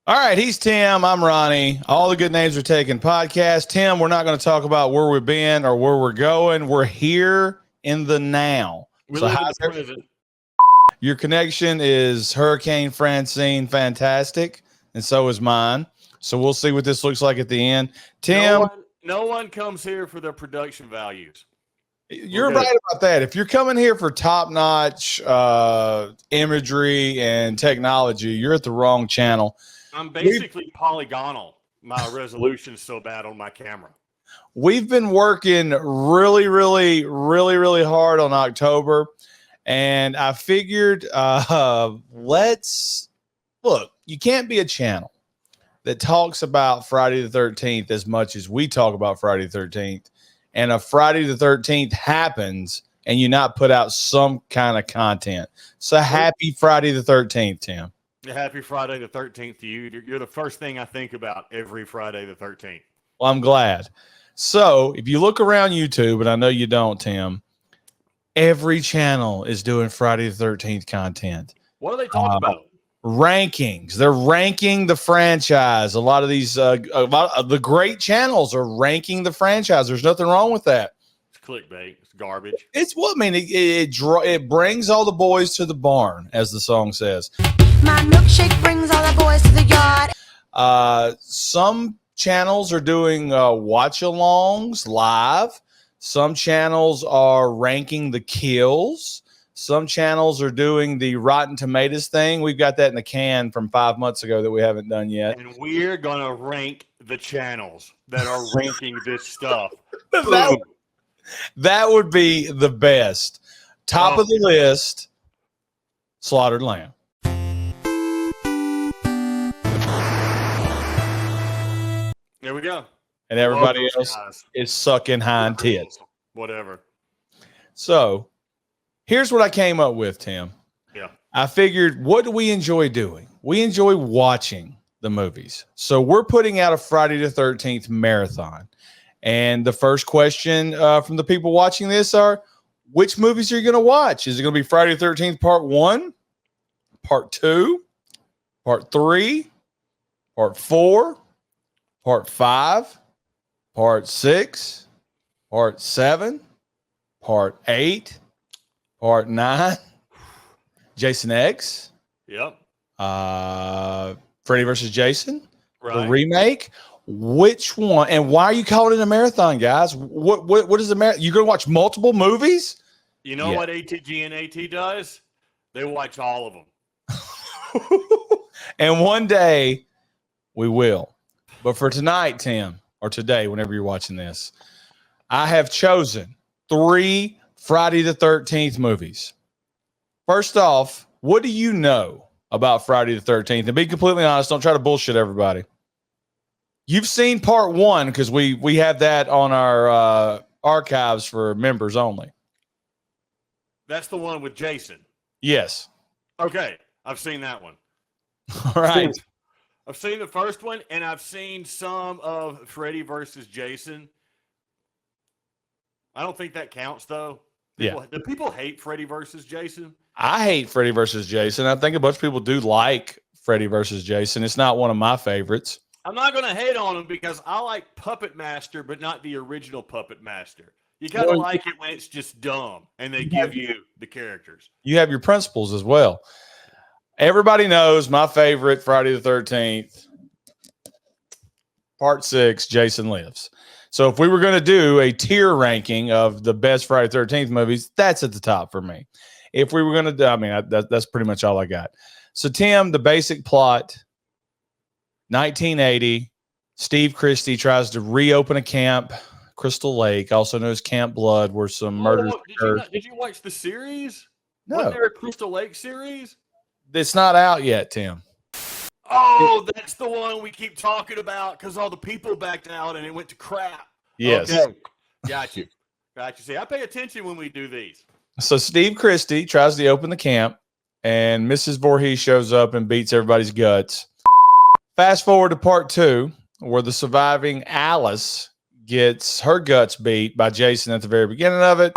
All right, he's Tim. I'm Ronnie. All the good names are taken. Podcast. Tim, we're not going to talk about where we've been or where we're going. We're here in the now. We live in the present. Your connection is Hurricane Francine fantastic, and so is mine. So we'll see what this looks like at the end. Tim, no one comes here for their production values. You're right about that. If you're coming here for top-notch imagery and technology, you're at the wrong channel. I'm basically polygonal. My resolution is so bad on my camera. We've been working really hard on October, and I figured let's look. You can't be a channel that talks about Friday the 13th as much as we talk about Friday the 13th, and a Friday the 13th happens and you not put out some kind of content. So happy Friday the 13th, Tim. Happy Friday the 13th to you. You're the first thing I think about every Friday the 13th. Well, I'm glad. So if you look around YouTube, and I know you don't, Tim, every channel is doing Friday the 13th content. What are they talking about? Rankings. They're ranking the franchise. A lot of these, the great channels are ranking the franchise. There's nothing wrong with that. It's clickbait. It's garbage. It's what I mean. It brings all the boys to the barn, as the song says. My milkshake brings all the boys to the yard. Some channels are doing watch-alongs live. Some channels are ranking the kills. Some channels are doing the Rotten Tomatoes thing. We've got that in the can from 5 months ago that we haven't done yet. And we're going to rank the channels that are ranking this stuff. That would be the best. Top of the list, Slaughtered Lamb. There we go. And everybody else is sucking hind tits. Whatever. So here's what I came up with, Tim. Yeah. I figured, what do we enjoy doing? We enjoy watching the movies. So we're putting out a Friday the 13th marathon. And the first question from the people watching this are, which movies are you going to watch? Is it going to be Friday the 13th part 1, part 2, part 3, part 4, part 5, part 6, part 7, part 8, part 9, Jason X. Yep. Freddy versus Jason. Right. The remake. Which one? And why are you calling it a marathon, guys? What is the marathon? You're going to watch multiple movies? You know what ATG and AT does? They watch all of them. And one day we will. But for tonight, Tim, or today, whenever you're watching this, I have chosen 3 Friday the 13th movies. First off, what do you know about Friday the 13th? And be completely honest, don't try to bullshit everybody. You've seen part 1 because we have that on our archives for members only. That's the one with Jason. Yes. Okay. I've seen that one. All right. I've seen the first one, and I've seen some of Freddy versus Jason. I don't think that counts, though. Do people hate Freddy versus Jason? I hate Freddy versus Jason. I think a bunch of people do like Freddy versus Jason. It's not one of my favorites. I'm not going to hate on him because I like Puppet Master, but not the original Puppet Master. You kind of like it when it's just dumb and they give you the characters. You have your principles as well. Everybody knows my favorite Friday the 13th, part 6, Jason Lives. So if we were going to do a tier ranking of the best Friday the 13th movies, that's at the top for me. If we were going to do, I mean, that's pretty much all I got. So Tim, the basic plot, 1980, Steve Christie tries to reopen a camp, Crystal Lake, also known as Camp Blood, where some murders occurred. Did you watch the series? No. Wasn't there a Crystal Lake series? It's not out yet, Tim. Oh, that's the one we keep talking about because all the people backed out and it went to crap. Yes. Okay. Got you. See, I pay attention when we do these. So Steve Christie tries to open the camp, and Mrs. Voorhees shows up and beats everybody's guts. Fast forward to part 2, where the surviving Alice gets her guts beat by Jason at the very beginning of it.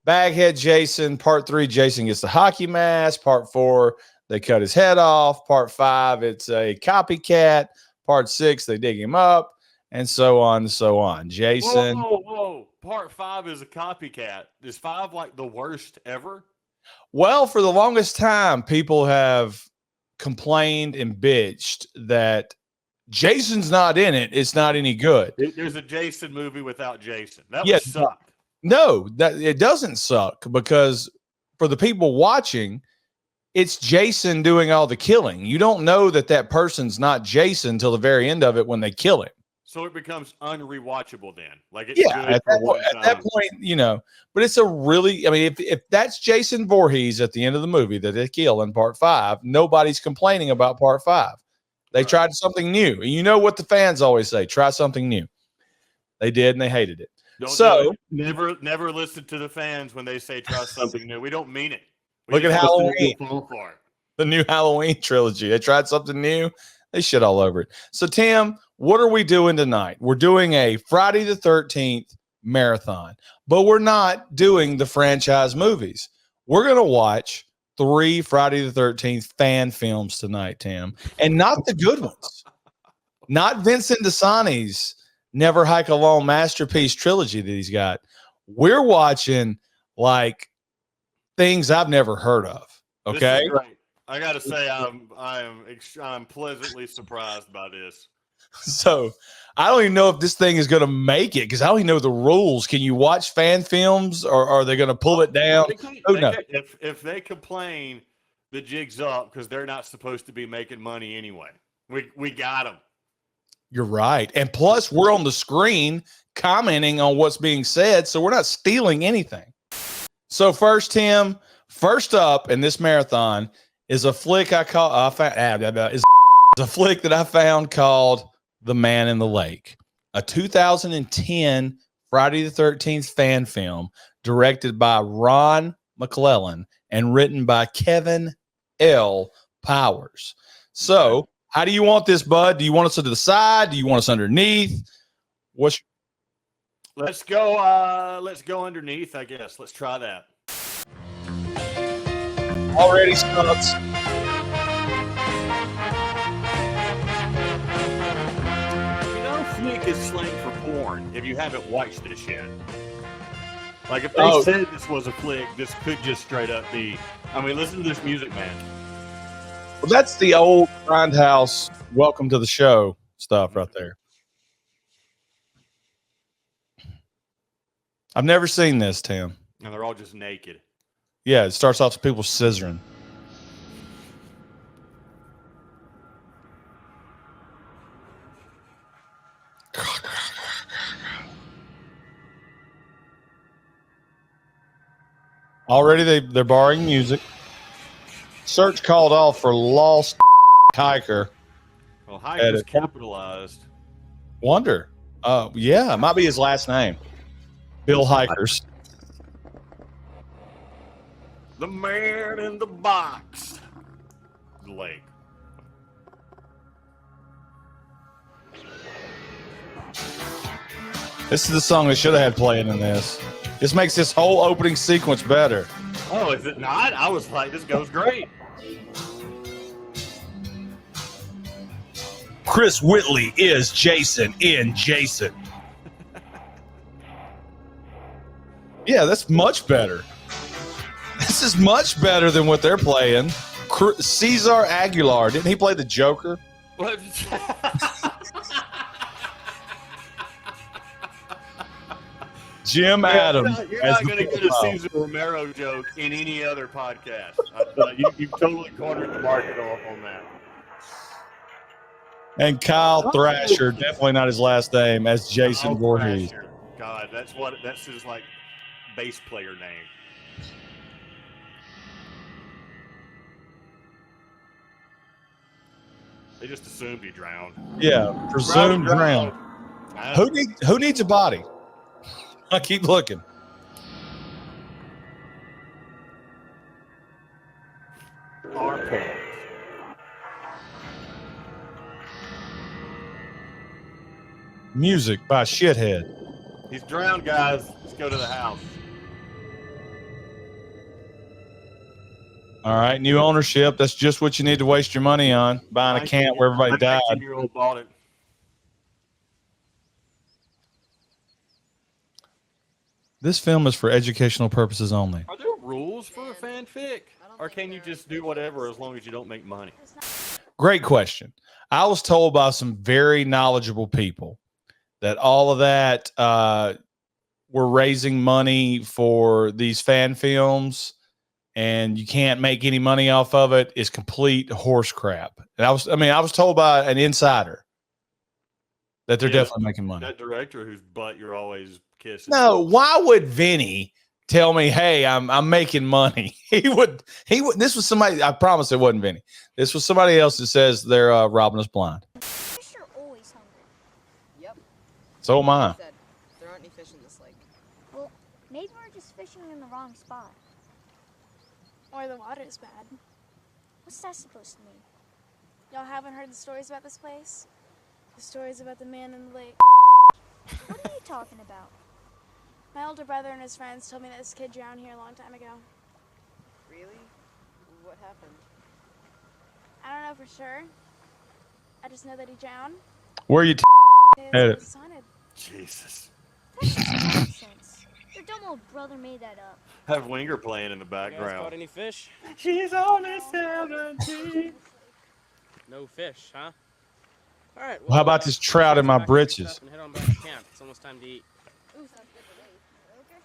Baghead Jason, part 3, Jason gets the hockey mask. Part 4, they cut his head off. Part 5, it's a copycat. Part 6, they dig him up, and so on and so on. Jason. Whoa. Part 5 is a copycat. Is 5 like the worst ever? Well, for the longest time, people have complained and bitched that Jason's not in it. It's not any good. There's a Jason movie without Jason. That Yeah, would suck. No, that it doesn't suck, because for the people watching, it's Jason doing all the killing. You don't know that person's not Jason until the very end of it when they kill him. So it becomes unrewatchable then. Like it's Yeah, good at that point, you know, but it's a really, I mean, if that's Jason Voorhees at the end of the movie that they kill in part 5, nobody's complaining about part 5. They tried something new. And you know what the fans always say, try something new. They did, and they hated it. Never listen to the fans when they say try something new. We don't mean it. Look at Halloween. The new Halloween trilogy. They tried something new. They shit all over it. So, Tim, what are we doing tonight? We're doing a Friday the 13th marathon, but we're not doing the franchise movies. We're going to watch 3 Friday the 13th fan films tonight, Tim, and not the good ones. Not Vincent DeSanti's Never Hike Alone masterpiece trilogy that he's got. We're watching like things I've never heard of. Okay. I gotta say, I'm pleasantly surprised by this. So I don't even know if this thing is going to make it, because I don't even know the rules. Can you watch fan films, or are they going to pull it down? If they complain, the jig's up, because they're not supposed to be making money anyway. We got them. You're right. And plus, we're on the screen commenting on what's being said, so we're not stealing anything. So first up in this marathon is a flick is a flick that I found called The Man in the Lake, a 2010 Friday the 13th fan film directed by Ron McClellan and written by Kevin L. Powers. So, how do you want this, bud? Do you want us to the side? Do you want us underneath? Let's go. Let's go underneath, I guess. Let's try that. Already starts. Flick is slang for porn if you haven't watched this yet. Like, if they said this was a flick, this could just straight up be. I mean, listen to this music, man. Well, that's the old Grindhouse welcome to the show stuff right there. I've never seen this, Tim. And they're all just naked. Yeah, it starts off with people scissoring. Already they're borrowing music. Search called off for lost hiker. Well, hiker's capitalized. Wonder. Yeah, it might be his last name. Bill Hikers. The man in the box. Lake. This is the song they should have had playing in this. This makes this whole opening sequence better. Oh, is it not? I was like, this goes great. Chris Whitley is Jason in Jason. Yeah, that's much better. This is much better than what they're playing. Cesar Aguilar, didn't he play the Joker? What? Jim Adams. You're not going to get a Cesar Romero joke in any other podcast. You've totally cornered the market off on that. And Kyle Thrasher, definitely not his last name, as Jason Voorhees. God, that's his like bass player name. They just assumed he drowned. Yeah, presumed drowned. Who needs a body? I keep looking. Music by Shithead. He's drowned, guys. Let's go to the house. All right, new ownership. That's just what you need to waste your money on, buying a camp where everybody died. 19-year-old bought it. This film is for educational purposes only. Are there rules for a fanfic? Or can you just do whatever as long as you don't make money? Great question. I was told by some very knowledgeable people that all of that we're raising money for these fan films and you can't make any money off of it is complete horse crap. And I was told by an insider that they're definitely making money. That director whose butt you're always kissing. No, why would Vinny tell me, "Hey, I'm making money"? He would. This was somebody. I promise it wasn't Vinny. This was somebody else that says they're robbing us blind. Fish are always hungry. Yep. So am I. Said, there aren't any fish in this lake. Well, maybe we're just fishing in the wrong spot. Or the water's bad. What's that supposed to mean? Y'all haven't heard the stories about this place? The stories about the man in the lake. What are you talking about? My older brother and his friends told me that this kid drowned here a long time ago. Really? What happened? I don't know for sure. I just know that he drowned. Where are you? His Edit. was haunted. Jesus. That's just nonsense. Your dumb old brother made that up. Have Winger playing in the You guys caught background. any fish? She's only 17. No fish, huh? All right. Well, how about this trout in my let's pack up your britches? stuff and head on back to camp. It's almost time to eat. Ooh, sounds good to me. Okay.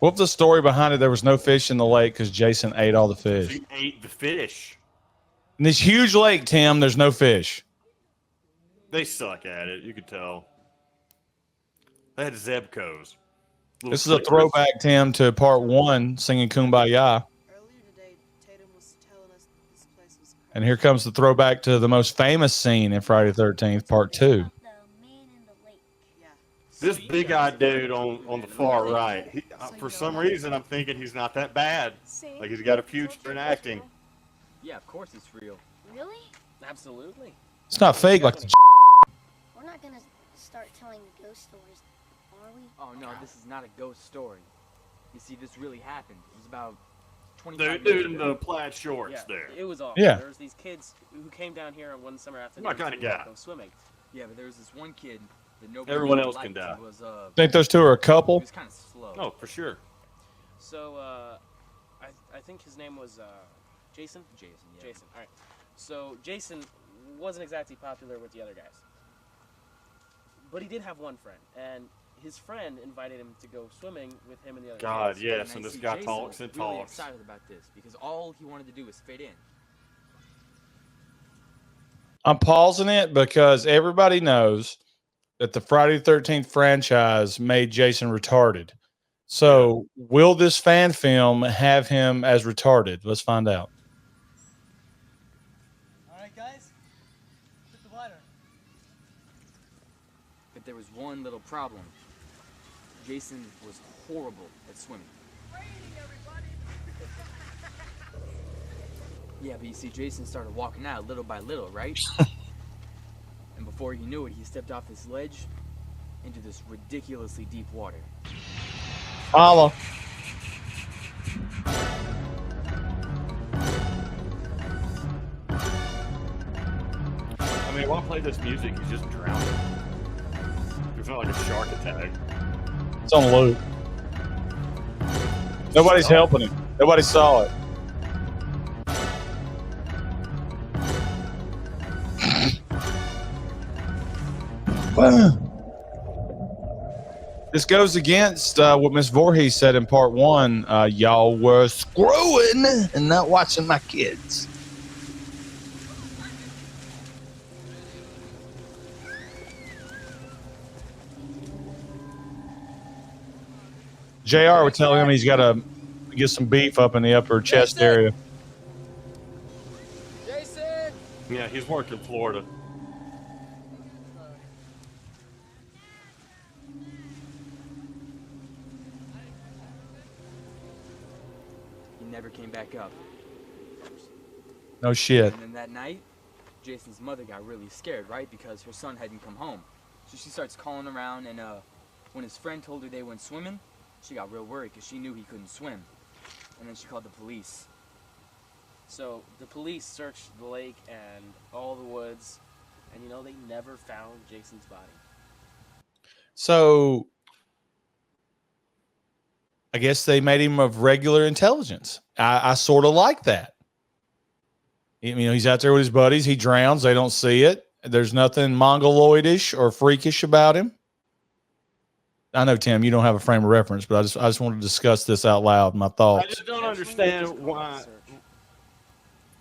What was the story behind it? There was no fish in the lake because Jason ate all the fish. She ate the fish. In this huge lake, Tim, there's no fish. They suck at it. You could tell. They had Zebcos. This is a throwback, Tim, to part 1, singing Kumbaya. Earlier today, Tatum was telling us this place was And here comes the throwback to the most famous scene in Friday the 13th, part 2. The man in the lake. Yeah. This big-eyed dude on the far right. He, for some reason, I'm thinking he's not that bad. See? Like he's got a future in acting. Yeah, of course it's real. Really? Absolutely. It's not fake like the We're not gonna start telling ghost stories, are we? Oh no, this is not a ghost story. You see, this really happened. It was about 25 Dude years in ago. the plaid shorts Yeah, there. it was awful. Yeah. There was these kids who came down here on one summer afternoon My kinda to guy. go swimming. Yeah, but there was this one kid that nobody Everyone really else can liked. die. He was, Think those two are a he couple? was kind of slow. Oh, for sure. So I think his name was Jason. Jason, yeah. Jason. All right. So Jason wasn't exactly popular with the other guys, but he did have one friend, and his friend invited him to go swimming with him and the other God, kids. yes, I and this see guy Jason talks was and really talks. excited about this because all he wanted to do was fit in. I'm pausing it because everybody knows that the Friday the 13th franchise made Jason retarded. So, will this fan film have him as retarded? Let's find out. All right, guys, hit the water. But there was one little problem. Jason was horrible at swimming. Yeah, but you see, Jason started walking out little by little, right? And before he knew it, he stepped off this ledge into this ridiculously deep water. Holla. I mean, while I play this music, he's just drowning. It's not like a shark attack. It's on loop. Nobody's helping him. Nobody saw it. This goes against what Miss Voorhees said in part 1. Y'all were screwing and not watching my kids. JR would tell him he's got to get some beef up in the upper chest area. Jason! Yeah, he's worked in Florida. He never came back up. No shit. And then that night, Jason's mother got really scared, right? Because her son hadn't come home. So she starts calling around, and when his friend told her they went swimming, She got real worried because she knew he couldn't swim. And then she called the police. So the police searched the lake and all the woods, and you know, they never found Jason's body. So I guess they made him of regular intelligence. I sort of like that. You know, he's out there with his buddies. He drowns. They don't see it. There's nothing mongoloidish or freakish about him. I know, Tim, you don't have a frame of reference, but I just want to discuss this out loud. My I thoughts. just don't understand why.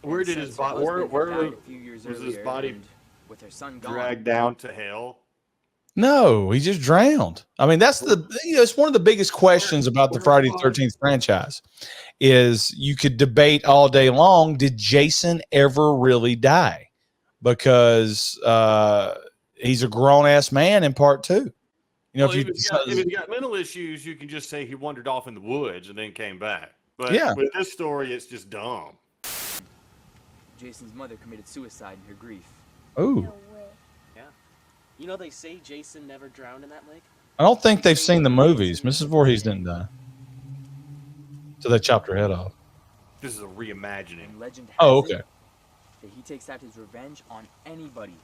Where did his body? Where Died a few years was his earlier, body and with her son gone. dragged down to hell? No, he just drowned. I mean, that's it's one of the biggest questions about the Friday the 13th franchise is you could debate all day long. Did Jason ever really die? Because he's a grown ass man in part 2. You know, Well, if he's got mental issues, you can just say he wandered off in the woods and then came back. But Yeah. with this story, it's just dumb. Jason's mother committed suicide in her grief. oh, No way. You know, they say Jason never drowned in that lake. I don't think they've seen the movies. Mrs. Voorhees didn't die. So they chopped her head off. This is a reimagining. And legend has Oh, it okay. that he takes out his revenge on anybody.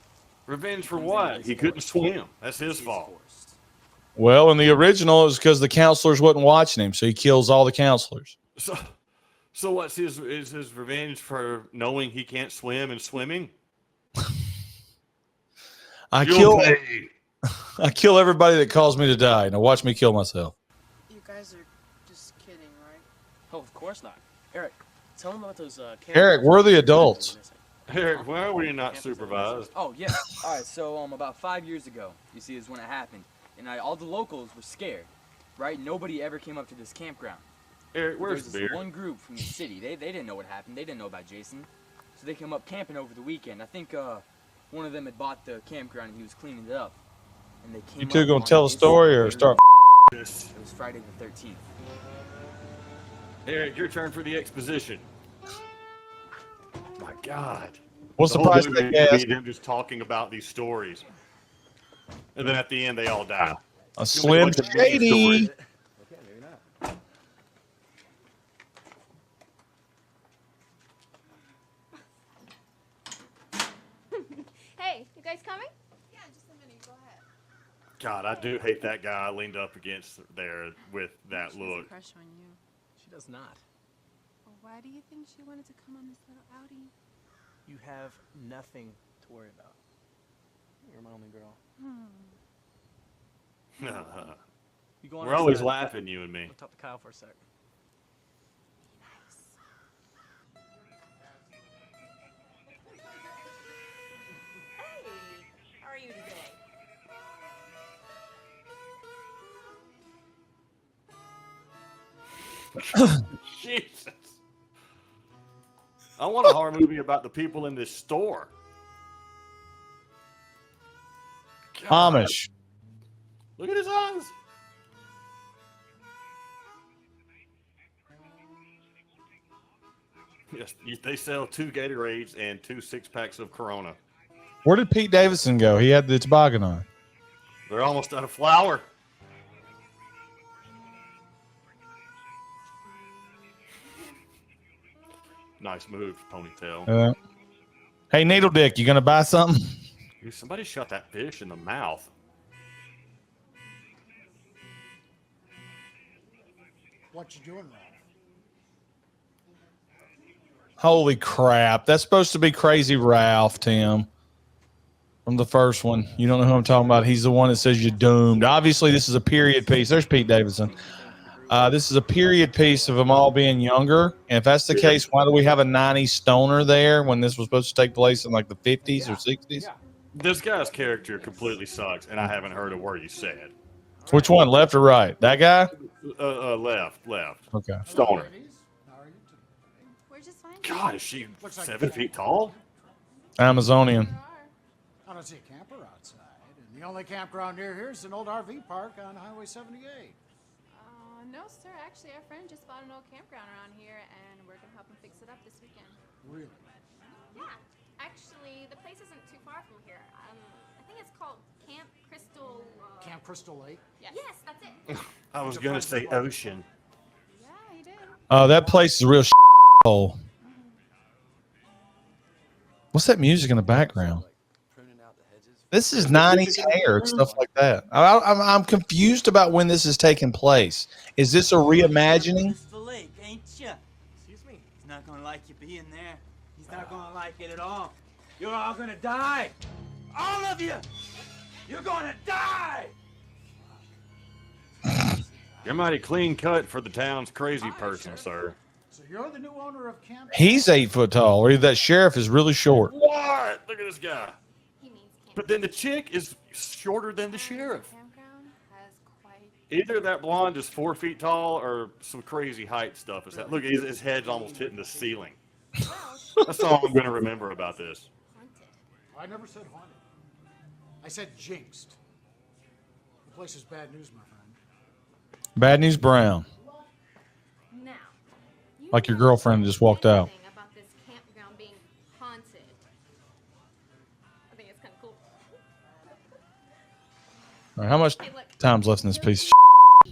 Revenge for what? He couldn't swim. That's his He's fault. forced. Well, in the original, it was because the counselors wasn't watching him, so he kills all the counselors. So what's his revenge for knowing he can't swim and swimming? I You'll kill pay. I kill everybody that calls me to die. Now watch me kill myself. You guys are just kidding, right? Oh, of course not. Eric, tell them about those. Eric, we're the adults. Eric, why were you not supervised? Oh, yeah. All right, so about 5 years ago, you see, is when it happened. And all the locals were scared, right? Nobody ever came up to this campground. Eric, There where's was the this beer? one group from the city. They didn't know what happened. They didn't know about Jason. So they came up camping over the weekend. I think one of them had bought the campground and he was cleaning it up. And they came You two up gonna on tell a Jason's story or murder. start? It was Friday the 13th. Eric, your turn for the exposition. My God. What's the whole price movie tag? would Gas? be them just talking about these stories. And then at the end, they all die. A Slim It's like a mini Shady. story. Hey, you guys coming? Yeah, just a minute. Go ahead. God, I do hate that guy leaned up against there with that She has a look. crush on you. She does not. Well, why do you think she wanted to come on this little outing? You have nothing to worry about. You're my only girl. You go on We're always outside. laughing, you and me. I'll talk to Kyle for a sec. How are you today? Jesus. I want a horror movie about the people in this store. God, Amish. look at his eyes. Yes, they sell 2 Gatorades and 2 6-packs of Corona. Where did Pete Davidson go? He had the toboggan on. They're almost out of flour. Nice move, ponytail. Hey, Needle Dick, you gonna buy something? Dude, somebody shot that fish in the mouth. What you doing, Ralph? Holy crap! That's supposed to be Crazy Ralph, Tim, from the first one. You don't know who I'm talking about. He's the one that says you're doomed. Obviously, this is a period piece. There's Pete Davidson. This is a period piece of them all being younger. And if that's the case, why do we have a 90s stoner there when this was supposed to take place in like the 50s or 60s? This guy's character completely sucks, and I haven't heard a word he said. Which one, left or right? That guy? Left. Okay. Stoner. How are you today? We're just fine. God, is she Looks like 7 feet tall? Amazonian. I don't see a camper outside. And the only campground near here is an old RV park on Highway 78. No, sir. Actually, our friend just bought an old campground around here, and we're gonna help him fix it up this weekend. Really? Yeah. Actually, the place isn't too far from here. I think it's called Camp Crystal. Camp Crystal Lake? Yes, that's it. I was gonna say ocean. Yeah, he did. Oh, that place is a real hole. What's that music in the background? This is 90s hair and stuff like that. I'm confused about when this is taking place. Is this a reimagining? It's the lake, ain't ya? Excuse me. He's not gonna like you being there. He's not gonna like it at all. You're all gonna die. All of you. You're gonna die. You're mighty clean cut for the town's crazy person, sir. So you're the new owner of Camp. He's 8 foot tall, or that sheriff is really short. What? Look at this guy. But then the chick is shorter than the sheriff. Campground has quite. Either that blonde is 4 feet tall or some crazy height stuff. Is that? Look, his head's almost hitting the ceiling. That's all I'm going to remember about this. I never said haunted. I said jinxed. The place is bad news, my friend. Bad News Brown. Now, you Like your don't girlfriend just walked out. anything about this campground being haunted. I think it's kind of cool. All right, how much Hey, look. time's left in this piece of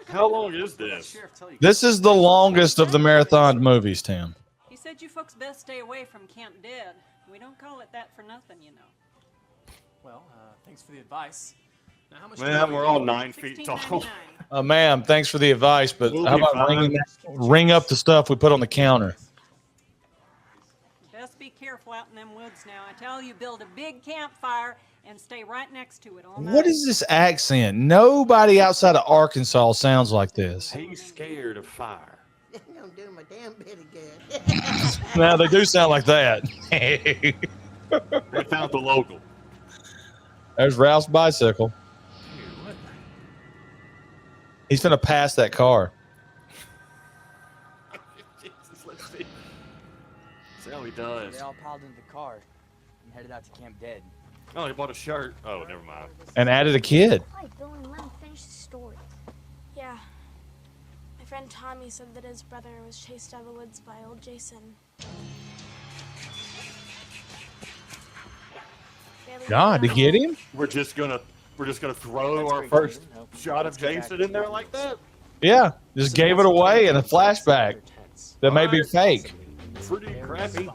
How long is this? This is the longest of the marathon movies, Tim. He said you folks best stay away from Camp Dead. We don't call it that for nothing, you know. Well, thanks for the advice. Now, how much Man, we're all 9 feet tall. $16.99. Ma'am, thanks for the advice, but We'll how be about fine. ring up the stuff we put on the counter? Best be careful out in them woods now. I tell you, build a big campfire and stay right next to it all night. What is this accent? Nobody outside of Arkansas sounds like this. He's scared of fire. Don't do my damn bit of good. Now they do sound like that. They found the local. There's Ralph's bicycle. He's gonna pass that car. Jesus, let's see. That's how he does. They all piled into the car and headed out to Camp Dead. Oh, he bought a shirt. Oh, never mind. And added a kid. Hi, Bill, and let me finish the story. Yeah. My friend Tommy said that his brother was chased out of the woods by old Jason. God, to get him? We're just gonna throw our first shot of Jason in there like that. Yeah, just gave it away in a flashback that may be fake. Pretty crappy. So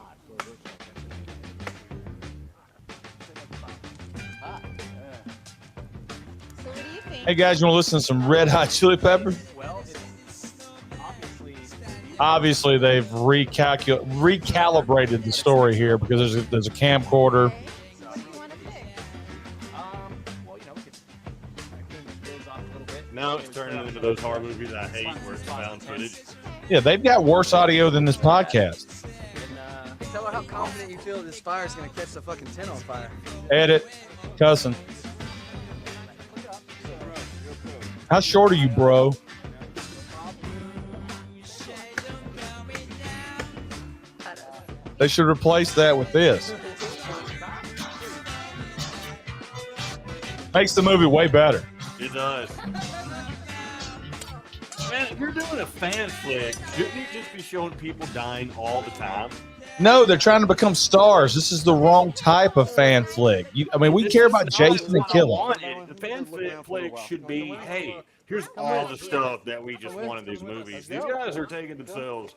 what do you think? Hey guys, you want to listen to some Red Hot Chili Peppers? Well, it's Obviously, they've recalibrated the story here because there's a camcorder. Okay. So what do you want to pick? well, you know, we could clean the bills off a little bit. Now it's turning into those horror movies I hate where it's found footage. Yeah, they've got worse audio than this podcast. And, Tell her how confident you feel this fire's gonna catch the fucking tent on fire. Edit, cussing. How short are you, bro? They should replace that with this. Makes the movie way better. It does. Man, if you're doing a fan flick, shouldn't you just be showing people dying all the time? No, they're trying to become stars. This is the wrong type of fan flick. We This care is about not Jason and what I Killer. wanted. The fan flick should be, hey, here's all the stuff that we just want in these movies. These guys are taking themselves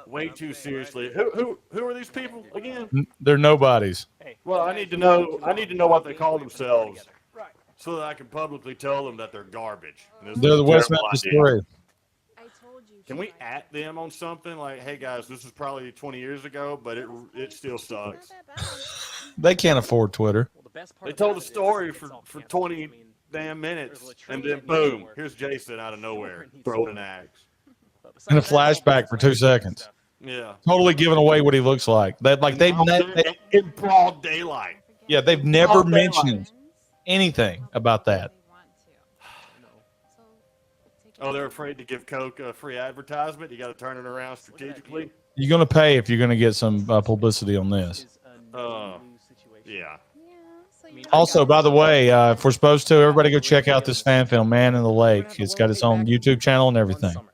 way too seriously. Who are these people again? They're nobodies. Well, I need to know what they call themselves, so that I can publicly tell them that they're garbage. And this They're is the a West terrible Memphis idea. 3. I told you. Can we at them on something like, hey guys, this is probably 20 years ago, but it still sucks. They can't afford Twitter. well, the best part They told a about it is story it's for all 20 campus. I mean, damn minutes, there's a and tree then that needs boom, work. here's Jason out of nowhere throwing an axe. but In a besides that, flashback for 2 seconds. Yeah, Totally giving away what he looks like. They've in broad daylight. yeah, they've never Oh, mentioned anything about that. Oh, they're afraid to give Coke a free advertisement. You got to turn it around strategically. You're going to pay if you're going to get some publicity on this. is a Uh, new situation. Yeah. So you Also, by the way, if we're supposed to, everybody go check out this fan film, Man in the Lake. It's got its own YouTube channel and everything. Summer.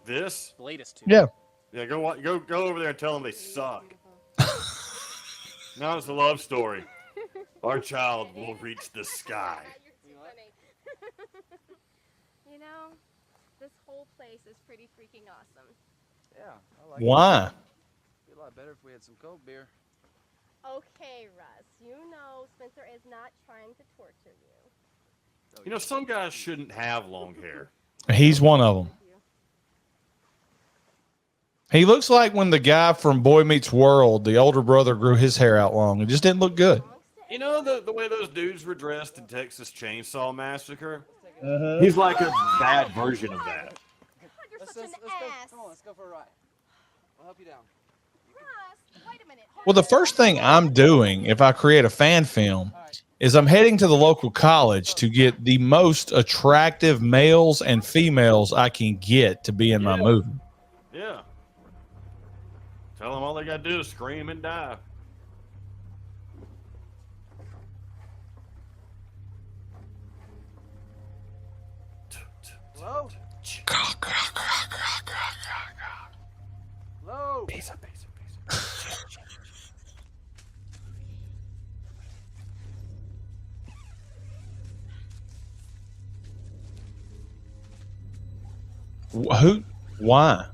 This? The latest two. Yeah. Yeah, go over there and tell them they suck. Now it's a love story. Our child will reach the sky. You know, this whole place is pretty freaking awesome. Yeah, I like Why? it. It'd be a lot better if we had some cold beer. Okay, Russ, you know Spencer is not trying to torture you. You know, some guys shouldn't have long hair. He's one of them. He looks like when the guy from Boy Meets World, the older brother, grew his hair out long. It just didn't look good. You know the way those dudes were dressed in Texas Chainsaw Massacre? He's like a bad version of that. Let's go. Come on, let's go for a ride. I'll help you down. Russ, wait a minute. Well, the first thing I'm doing if I create a fan film is I'm heading to the local college to get the most attractive males and females I can get to be in my movie. Yeah. Tell them all they got to do is scream and die. Hello? Hello? Pizza. Who? Why?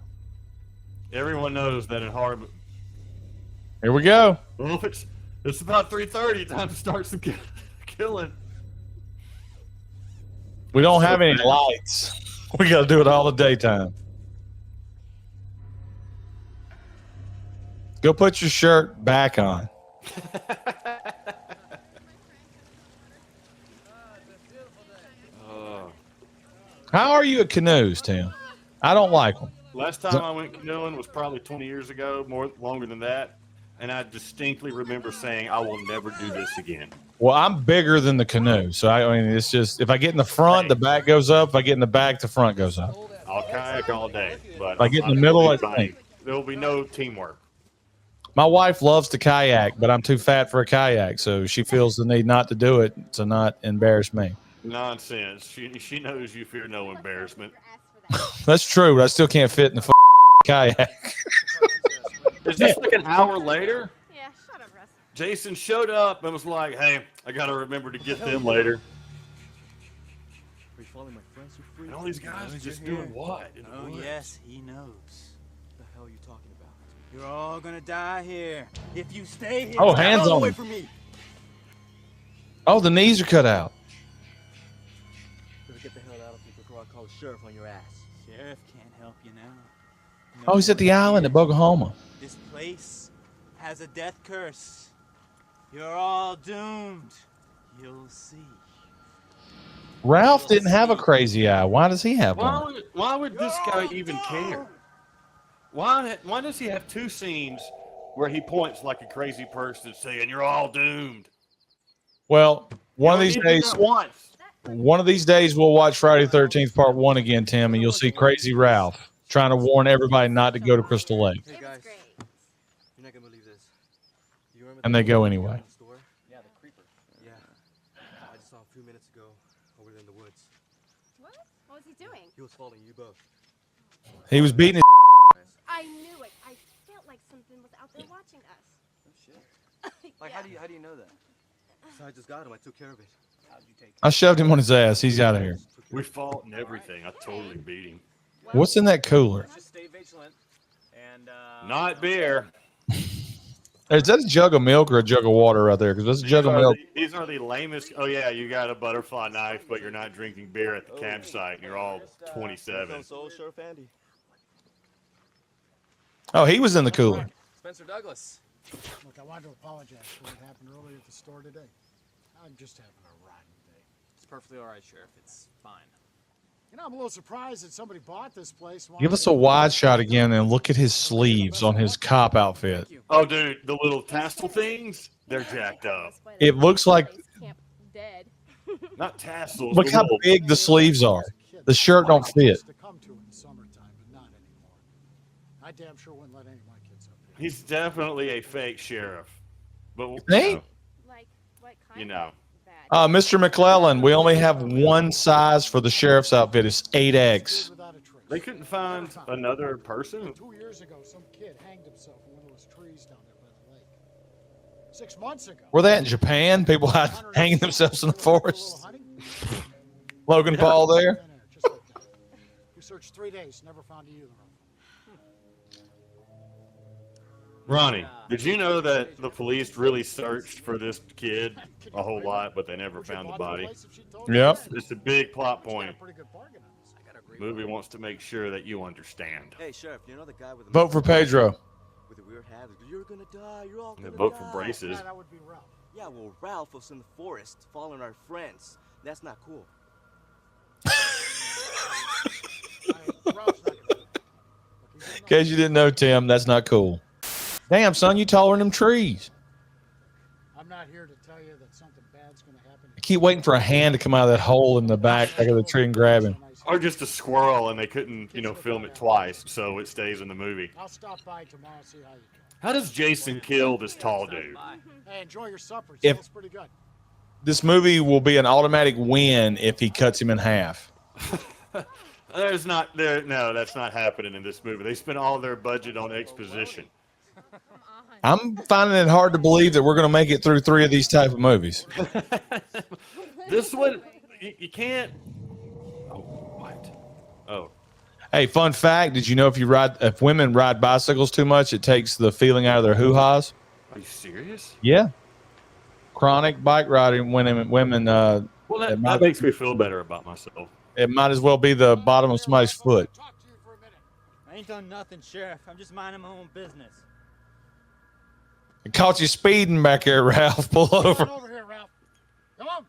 Everyone knows that in Harvard. Here we go. Well, it's about 3:30. Time to start some killing. We don't have any lights. We got to do it all the daytime. Go put your shirt back on. How are you at canoes, Tim? I don't like them. Last time I went canoeing was probably 20 years ago, longer than that. And I distinctly remember saying, I will never do this again. Well, I'm bigger than the canoe. So, I mean, it's just, if I get in the front, the back goes up. If I get in the back, the front goes up. I'll kayak all day. But If I get in the middle, I think. There will be no teamwork. My wife loves to kayak, but I'm too fat for a kayak. So she feels the need not to do it to not embarrass me. Nonsense. She knows you fear no embarrassment. That's true, but I still can't fit in the kayak. Is this like an hour later? Yeah, shut up, Russ. Jason showed up and was like, hey, I got to remember to get them later. Are you following my friends? You freak? And all these guys are just doing what? in the Oh, woods? yes, he knows. What the hell are you talking about? You're all gonna die here. If you stay here, Oh, stay hands all on away him. from me. Oh, the knees are cut out. Better get the hell out of here before I call the sheriff on your ass. Sheriff can't help you now. Oh, he's at the island at Oklahoma. This place has a death curse. You're all doomed. You'll see. Ralph didn't have a crazy eye. Why does he have one? Why would this guy even care? Why does he have two scenes where he points like a crazy person saying, you're all doomed? Well, one of You these only did days, that once. we'll watch Friday the 13th Part 1 again, Tim, and you'll see Crazy Ralph trying to warn everybody not to go to Crystal Lake. Hey guys, you're not gonna believe this. You remember And the they go guy anyway. in the store? Yeah, the creeper. Yeah, I just saw him a few minutes ago over there in the woods. What? What was he doing? He was following you both. He was beating his I knew it. I felt like something was out there watching us. Oh shit. Like how do you know that? So I just got him. I took care of it. How'd you take I shoved him on his ass. He's out of here. We fought and everything. I totally beat him. What's in that cooler? Just stay vigilant. And, Not beer. Is that a jug of milk or a jug of water right there? Because that's a jug of milk. These are the lamest. Oh, yeah, you got a butterfly knife, but you're not drinking beer at the campsite, and you're all 27. So Sheriff Andy. Oh, he was in the cooler. Spencer Douglas. Look, I wanted to apologize for what happened earlier at the store today. I'm just having a rotten day. It's perfectly all right, Sheriff. It's fine. You know, I'm a little surprised that somebody bought this place. Give us a wide shot again and look at his sleeves on his cop outfit. Oh, dude, the little tassel things, they're jacked up. It looks like, Dead. Not tassels. look the how little- big the sleeves are. The shirt don't fit. To come to in the summertime, but not anymore. I damn sure wouldn't let any of my kids up here. He's definitely a fake sheriff. But, Hey? Like, what kind you know. Mr. McClellan, we only have one size for the sheriff's outfit. It's 8X. They couldn't find another person. 2 years ago, some kid hanged himself in one of those trees down there by the lake. 6 months ago. Were they in Japan? People hanging themselves in the forest. Logan Paul there. Searched 3 days, never found either of them. Ronnie, did you know that the police really searched for this kid a whole lot, but they never found the body? Yep. It's a big plot point. The movie wants to make sure that you understand. Hey, Sheriff, you know the guy with the Vote for Pedro. with the weird hat? You're gonna die. You're all And gonna vote die. for braces. That would be Ralph. Yeah, well, Ralph was in the forest following our friends. That's not cool. In case you didn't know, Tim, that's not cool. Damn, son, you taller than them trees. I'm not here to tell you that something bad's going to happen. I keep waiting for a hand to come out of that hole in the back of the tree and grab him. Or just a squirrel, and they couldn't, film it twice, so it stays in the movie. I'll stop by tomorrow and see how you do. How does Jason kill this tall dude? Hey, enjoy your supper. It If- smells pretty good. This movie will be an automatic win if he cuts him in half. No, that's not happening in this movie. They spent all their budget on exposition. I'm finding it hard to believe that we're going to make it through 3 of these type of movies. This one, you can't. Oh, what? Oh, Hey, fun fact: did you know if women ride bicycles too much, it takes the feeling out of their hoo-has? are you serious? Yeah. Chronic bike riding women. Well, that makes me feel better about myself. It might as well be the bottom of somebody's foot. I ain't done nothing, Sheriff. I'm just minding my own business. It caught you speeding back there, Ralph. Pull over. Come over here, Ralph. Come on.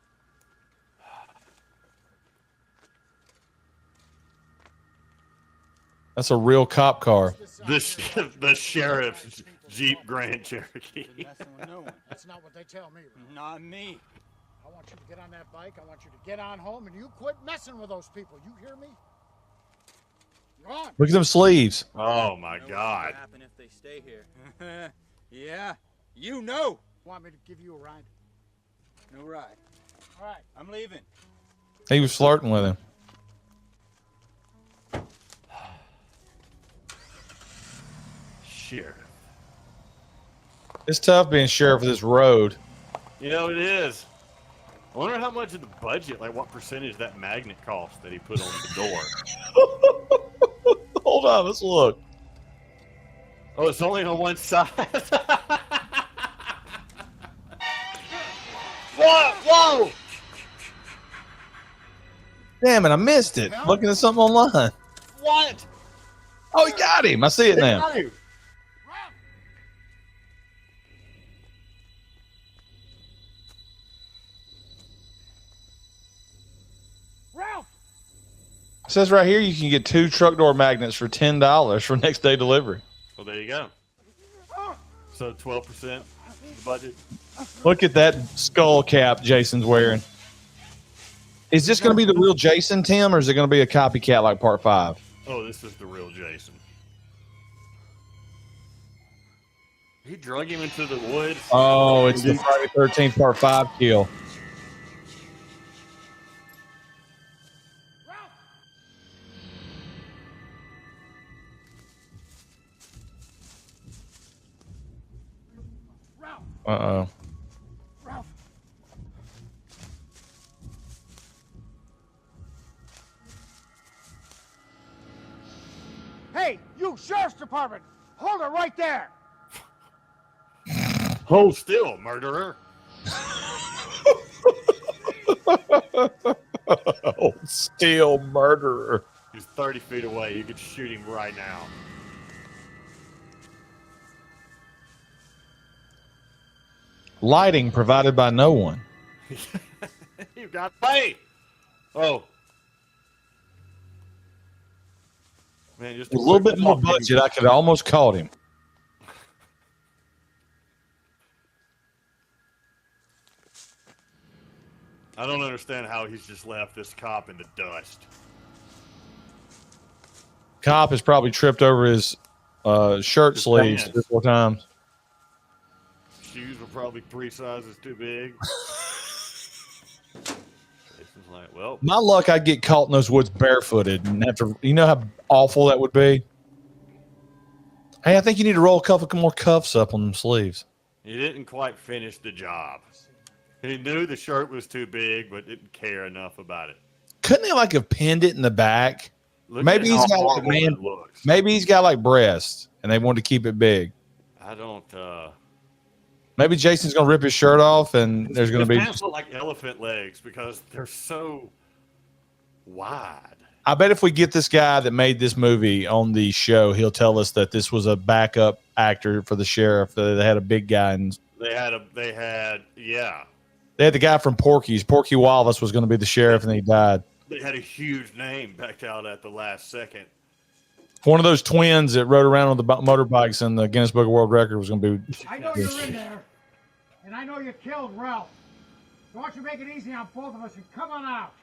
That's a real cop car. The sheriff's Jeep Grand Cherokee. That's not what they tell me. Ralph. Not me. I want you to get on that bike. I want you to get on home, and you quit messing with those people. You hear me? You're on. Look at them sleeves. Oh my What'll God! happen if they stay here? Yeah, you know. Want me to give you a ride? No ride. All right. I'm leaving. He was flirting with him. Sheriff. It's tough being sheriff of this road. You know it is. I wonder how much of the budget, like what percentage that magnet cost that he put on the door. Hold on, let's look. Oh, it's only on one side. Whoa! Damn it, I missed it. Looking at something online. What? Oh, he got him. I see it now. Ralph! It says right here you can get 2 truck door magnets for $10 for next day delivery. Well, there you go. So 12% the budget. Look at that skull cap Jason's wearing. Is this going to be the real Jason, Tim, or is it going to be a copycat like Part 5? Oh, this is the real Jason. He drug him into the woods. Oh, it's the Friday 13th Part 5 kill. Uh-oh. Ralph! Hey, you sheriff's department! Hold it right there! Hold still, murderer. Oh, still murderer. He's 30 feet away. You could shoot him right now. Lighting provided by no one. You got paid. Oh. Man, just A little bit more budget, I could have almost caught him. I don't understand how he's just left this cop in the dust. Cop has probably tripped over his shirt His sleeves pants. 3 or 4 times. Shoes were probably 3 sizes too big. Jason's like, well, My luck, I'd get caught in those woods barefooted and have to, you know how awful that would be? Hey, I think you need to roll a couple more cuffs up on them sleeves. he didn't quite finish the job. He knew the shirt was too big, but didn't care enough about it. Couldn't they like have pinned it in the back? Maybe he's got like man. Maybe he's got like breasts, and they want to keep it big. I don't. Maybe Jason's gonna rip his shirt off, and there's gonna be. Pants look like elephant legs because they're so wide. I bet if we get this guy that made this movie on the show, he'll tell us that this was a backup actor for the sheriff. They had a big guy, and They had they had the guy from Porky's. Porky Wallace was going to be the sheriff, and he died. They had a huge name backed out at the last second. One of those twins that rode around on the motorbikes in the Guinness Book of World Record was going to be. I know you're in there, and I know you killed Ralph. So why don't you make it easy on both of us and come on out?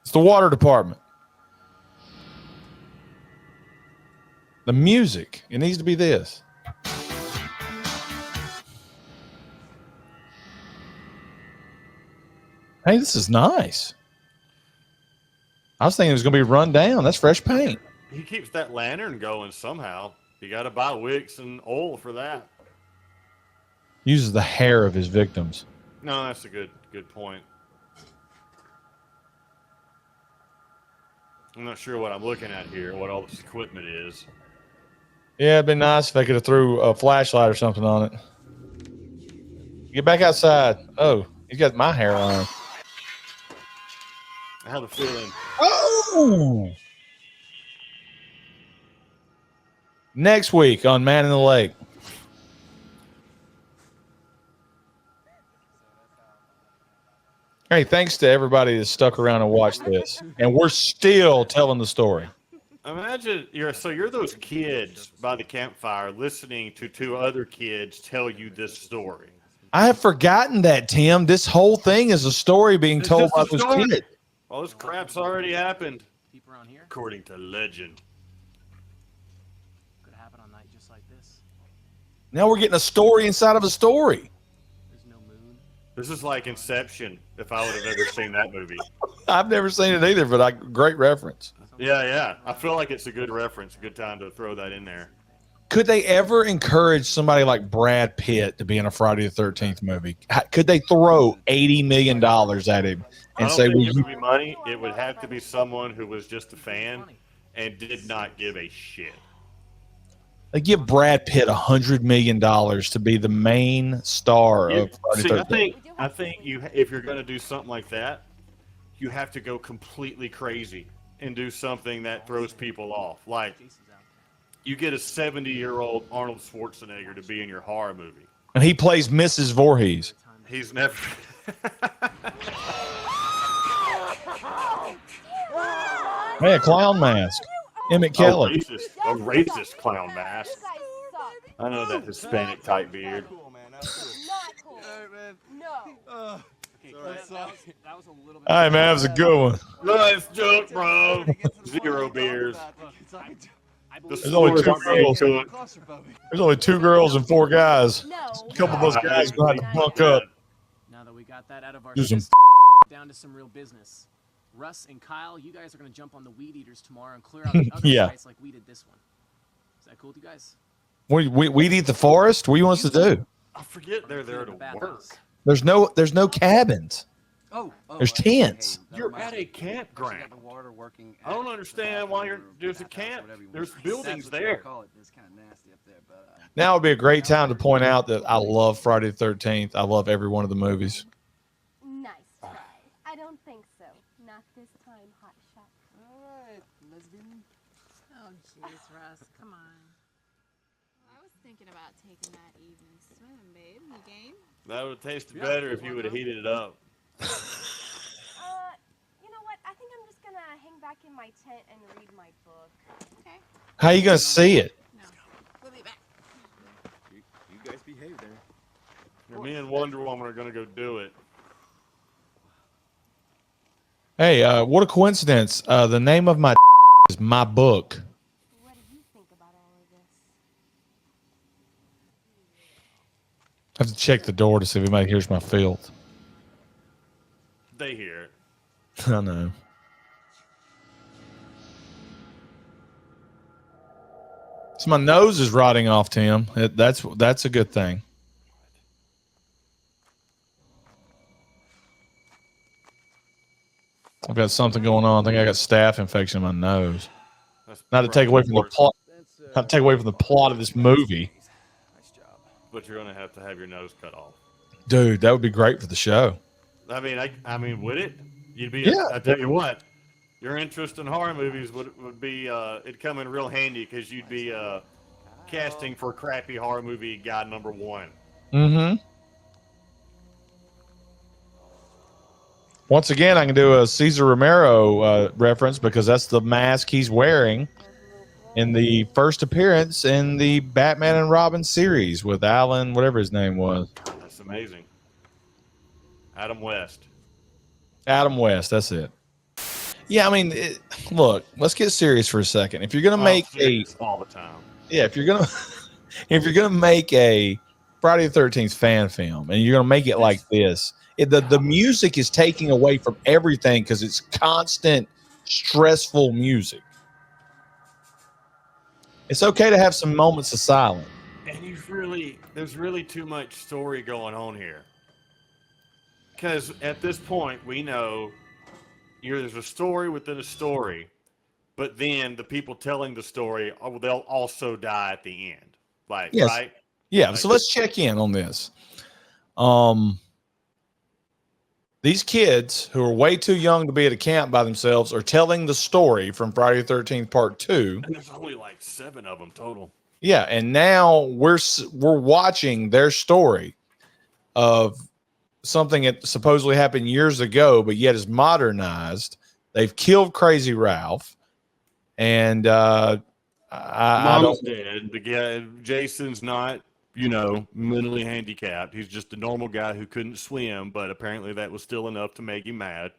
It's the water department. The music. It needs to be this. Hey, this is nice. I was thinking it was going to be run down. That's fresh paint. He keeps that lantern going somehow. You got to buy wicks and oil for that. Uses the hair of his victims. No, that's a good point. I'm not sure what I'm looking at here, what all this equipment is. Yeah, it'd been nice if they could have threw a flashlight or something on it. Get back outside. Oh, he's got my hair on. I have a feeling. Oh! Next week on Man in the Lake. Hey, thanks to everybody that stuck around and watched this. And we're still telling the story. Imagine you're those kids by the campfire listening to two other kids tell you this story. I have forgotten that, Tim. This whole thing is a story being told by those kids. All this crap's already happened. According to legend. Could happen on a night just like this. Now we're getting a story inside of a story. This is like Inception, if I would have ever seen that movie. I've never seen it either, but great reference. Yeah. I feel like it's a good reference, a good time to throw that in there. Could they ever encourage somebody like Brad Pitt to be in a Friday the 13th movie? Could they throw $80 million at him and say, "Will you give me money?" It would have to be someone who was just a fan and did not give a shit. They give Brad Pitt $100 million to be the main star of Friday the 13th. I think if you're going to do something like that, you have to go completely crazy and do something that throws people off. Like, you get a 70-year-old Arnold Schwarzenegger to be in your horror movie. And he plays Mrs. Voorhees. He's never... Hey, a clown mask. Emmett Kelly. A racist clown mask. I know that Hispanic type beard. All right, man, that was a good one. Nice joke, bro. 0 beers. There's only 2 girls. There's only 2 girls and 4 guys. A couple of those guys going to bunk up. Now that we got that out of our Do some system, down to some real business. Russ and Kyle, you guys are going to jump on the weed eaters tomorrow and clear out the other Yeah. sites like we did this one. Is that cool with you guys? We'd eat the forest. What do you want us to do? I forget they're there to work. There's no cabins. There's tents. You're at a campground. I don't understand why there's a camp. There's buildings there. Now would be a great time to point out that I love Friday the 13th. I love every one of the movies. Nice try. I don't think so. Not this time, hotshot. All right, lesbian. Oh, jeez, Russ, come on. I was thinking about taking that evening swimming, babe. You game? That would have tasted better if you would have heated it up. You know what? I think I'm just gonna hang back in my tent and read my book. Okay. How you gonna see it? We'll be back. You guys behave there. Me and Wonder Woman are going to go do it. Hey, what a coincidence. The name of my is my book. What do you think about all of this? I have to check the door to see if anybody hears my filth. They hear it. I know. So my nose is rotting off, Tim. That's a good thing. I've got something going on. I think I got staph infection in my nose. That's Not to take away from the plot. Not to take away from the plot of this movie. But you're gonna have to have your nose cut off. Dude, that would be great for the show. I mean, would it? You'd be. Yeah. I tell you what, your interest in horror movies would be. It'd come in real handy because you'd be casting for crappy horror movie guy number 1. Mm-hmm. Once again, I can do a Cesar Romero reference because that's the mask he's wearing in the first appearance in the Batman and Robin series with Alan, whatever his name was. That's amazing. Adam West. Adam West, that's it. Yeah, I mean, look, let's get serious for a second. If you're gonna make all the time, if you're gonna make a Friday the 13th fan film and you're gonna make it like this, the music is taking away from everything because it's constant, stressful music. It's okay to have some moments of silence. and there's really too much story going on here. Because at this point, we know there's a story within a story, but then the people telling the story, they'll also die at the end. Yes. Right? Yeah, Like, so let's check in on this. These kids who are way too young to be at a camp by themselves are telling the story from Friday the 13th Part 2. And there's only like 7 of them total. Yeah, and now we're watching their story of something that supposedly happened years ago, but yet is modernized. They've killed Crazy Ralph, and I Mom's don't. dead. The guy, Jason's not, mentally handicapped. He's just a normal guy who couldn't swim, but apparently that was still enough to make him mad.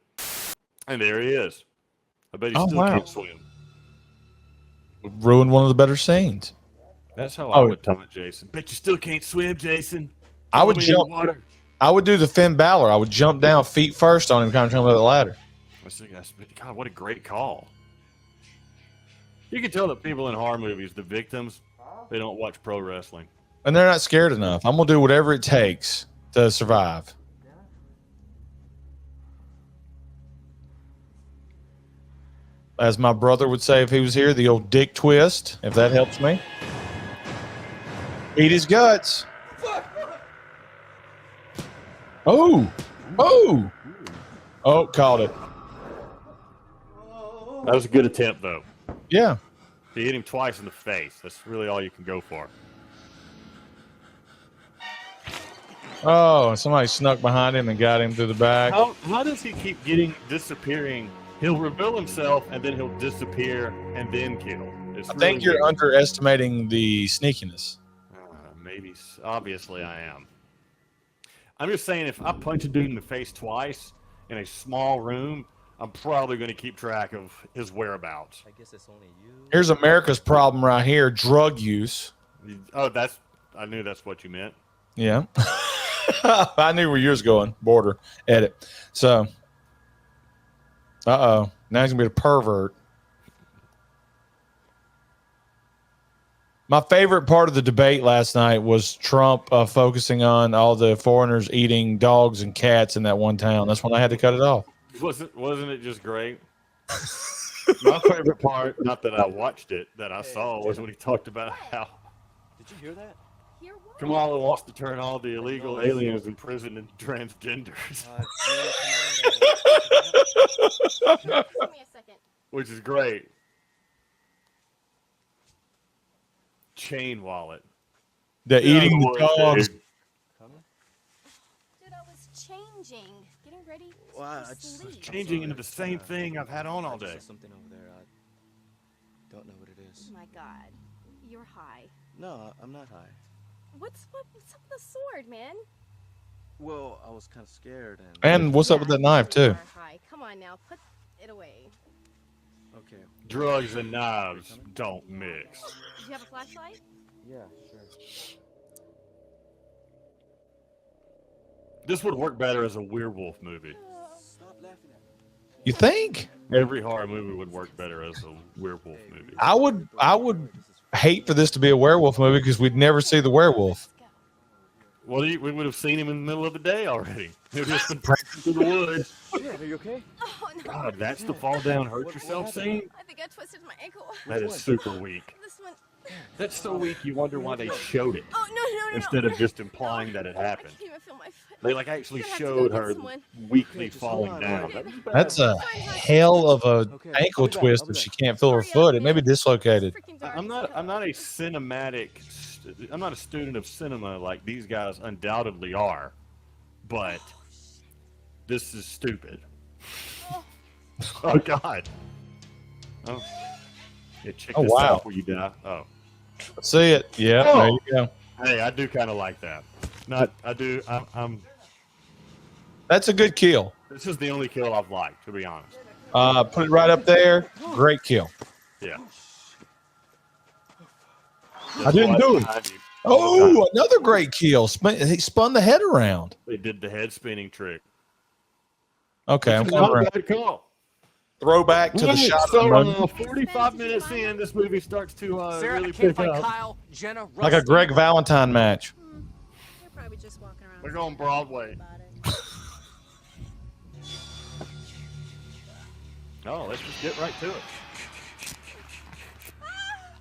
And there he is. I bet he still can't swim. Ruined one of the better scenes. That's how I would tell it, Jason. Bet you still can't swim, Jason. I would Throw me in the jump. water. I would do the Finn Balor. I would jump down feet first on him, kind of trying to the ladder. God, what a great call. You can tell that people in horror movies, the victims, they don't watch pro wrestling. And they're not scared enough. I'm gonna do whatever it takes to survive. As my brother would say if he was here, the old dick twist, if that helps me. Eat his guts. Oh, called it. That was a good attempt, though. Yeah. He hit him twice in the face. That's really all you can go for. Oh, somebody snuck behind him and got him through the back. How does he keep disappearing? He'll reveal himself, and then he'll disappear, and then kill. I think you're underestimating the sneakiness. Maybe. Obviously, I am. I'm just saying, if I punch a dude in the face twice in a small room, I'm probably going to keep track of his whereabouts. I guess it's only you. Here's America's problem right here: drug use. Oh, I knew that's what you meant. Yeah. I knew where yours going. Border. Edit. So, now he's gonna be a pervert. My favorite part of the debate last night was Trump focusing on all the foreigners eating dogs and cats in that one town. That's when I had to cut it off. Wasn't it just great? My favorite part, not that I watched it, that I saw, was when he talked about how Did you hear that? Kamala wants to turn all the illegal aliens in prison into transgenders. Give me a second. Which is great. Chain wallet. The eating the dogs. Dude, I was changing. Getting ready to sleep. Changing into the same thing I've had on all day. Something over there. I don't know what it is. Oh my god. You're high. No, I'm not high. What's up with the sword, man? Well, I was kind of scared and. And what's up with that knife too? You're high. Come on now, put it away. Okay. Drugs and knives don't mix. Do you have a flashlight? Yeah, sure. This would work better as a werewolf movie. Stop laughing at me. You think? Every horror movie would work better as a werewolf movie. I would hate for this to be a werewolf movie because we'd never see the werewolf. Well, we would have seen him in the middle of the day already. He would have just been prancing through the woods. Yeah, are you okay? Oh, no. God, that's the fall down, hurt yourself scene? I think I twisted my ankle. That is super weak. This one. That's so weak, you wonder why they showed it. Oh, no. Instead of just implying that it I happened. can't even feel my foot. They like actually Gonna have to showed go get her someone. weakly falling down. That's a hell of a ankle twist if she can't feel her foot. It may be dislocated. I'm not a cinematic. I'm not a student of cinema like these guys undoubtedly are, but this is stupid. Oh God. Oh. Yeah, check Oh, this wow. out where you die. Oh. See it? Yeah, Oh. there you go. Hey, I do kind of like that. Not, I do. I'm. That's a good kill. This is the only kill I've liked, to be honest. Put it right up there. Great kill. Yeah. I didn't do it. Oh, another great kill. He spun the head around. They did the head spinning trick. Okay, I'm It's coming not a around. bad call. Throwback to the shot. So, of the 45 minutes in, this movie starts to Sarah, really I can't pick fight up. Kyle, Jenna, like a Rusty. Greg Valentine match. You're probably just walking around. We're going Broadway. No, let's just get right to it.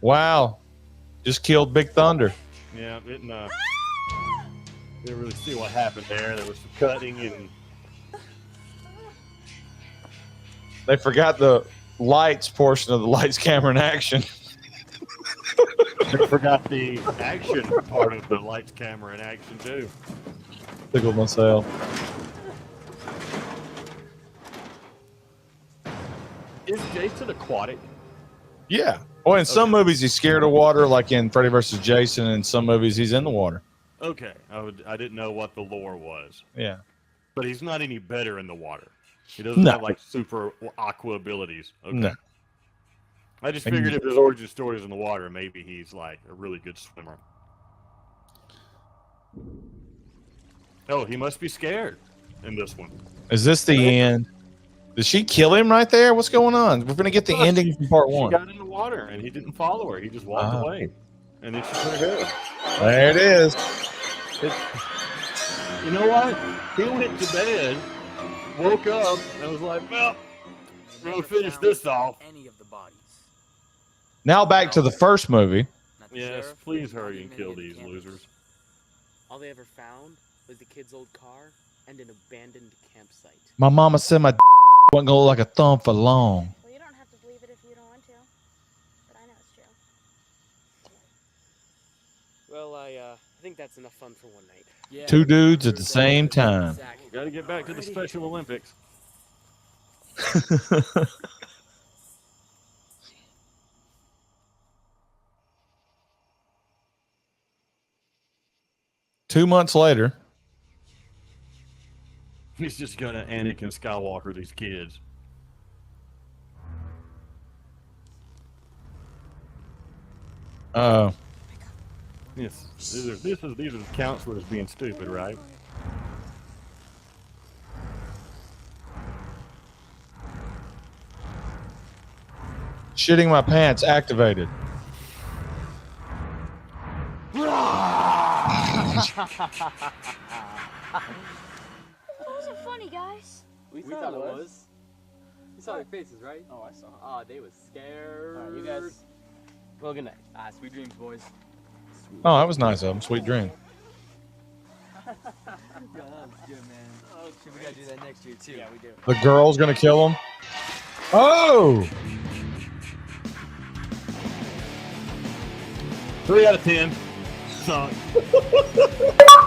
Wow. Just killed Big Thunder. Yeah, didn't really see what happened there. There was some cutting and They forgot the lights portion of the lights, camera, and action. they forgot the action part of the lights, camera, and action too. Tickled myself. Is Jason aquatic? Yeah. Oh, in some movies he's scared of water, like in Freddy vs. Jason. In some movies he's in the water. Okay, I didn't know what the lore was. Yeah. But he's not any better in the water. He doesn't No. have like super aqua abilities. Okay. No. I just figured if his origin story is in the water, maybe he's like a really good swimmer. Oh, he must be scared in this one. Is this the end? Did she kill him right there? What's going on? We're gonna get the ending from part She one. got in the water and he didn't follow her. He just walked away. And then she put her head. There it is. You know what? He went to bed, woke up, and was like, well, we're going to finish this off. Any of the bodies. Now back to the first movie. Yes, please hurry and kill these losers. All they ever found was the kid's old car and an abandoned campsite. My mama said my wasn't gonna look like a thumb for long. Well, you don't have to believe it if you don't want to. But I know it's true. Well, I think that's enough fun for one night. Yeah. Two dudes at the same time. Got to get back to the Special Olympics. 2 months later. He's just going to Anakin Skywalker these kids. Oh. Yes, these are counselors being stupid, right? Shitting my pants activated. That wasn't funny, guys. We thought it was. You saw their faces, right? Oh, I saw. Oh, they was scared. All right, you guys. Well, good night. Sweet dreams, boys. Oh, that was nice of him. Sweet dream. Yo, that was good, man. Oh, we gotta do that next year too. Yeah, we do. The girl's gonna kill him. Oh! 3 out of 10. So,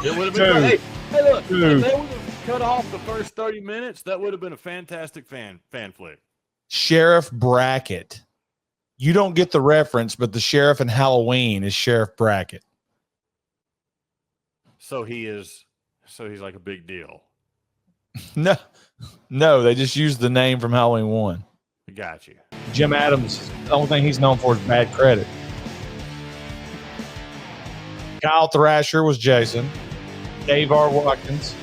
it would have been great. Hey, look, if they would have cut off the first 30 minutes, that would have been a fantastic fan flick. Sheriff Brackett. You don't get the reference, but the sheriff in Halloween is Sheriff Brackett. So he's like a big deal. No, they just used the name from Halloween 1. I got you. Jim Adams, the only thing he's known for is bad credit. Kyle Thrasher was Jason. Dave R. Watkins.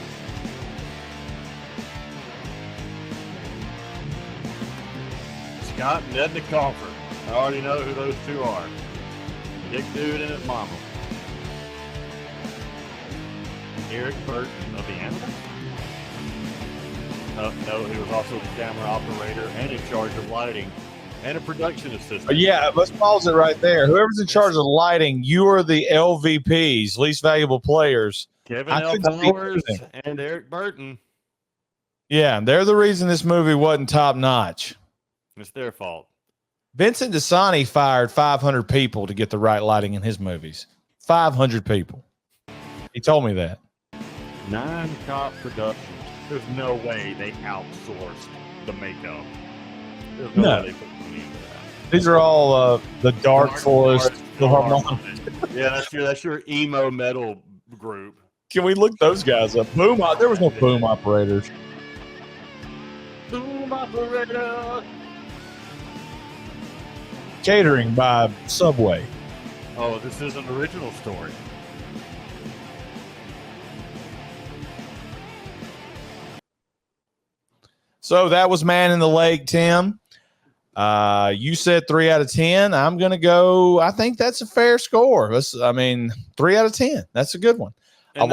Scott and Edna Crawford. I already know who those two are. Big dude and his mama. Eric Burton of the Animals? No, he was also the camera operator and in charge of lighting and a production assistant. Yeah, let's pause it right there. Whoever's in charge of lighting, you are the LVPs, least valuable players. Kevin I L. couldn't see Powers anything. and Eric Burton. Yeah, they're the reason this movie wasn't top notch. It's their fault. Vincent DeSanti fired 500 people to get the right lighting in his movies. 500 people. He told me that. 9 Cop Productions. There's no way they outsourced the makeup. There's no way they put money into that. These are all the Dark Forest Philharmonic. Yeah, that's your emo metal group. Can we look those guys up? There was no boom operators. Boom operator. Catering by Subway. Oh, this is an original story. So that was Man in the Lake, Tim. You said 3 out of 10. I'm going to go. I think that's a fair score. 3 out of 10. That's a good one. And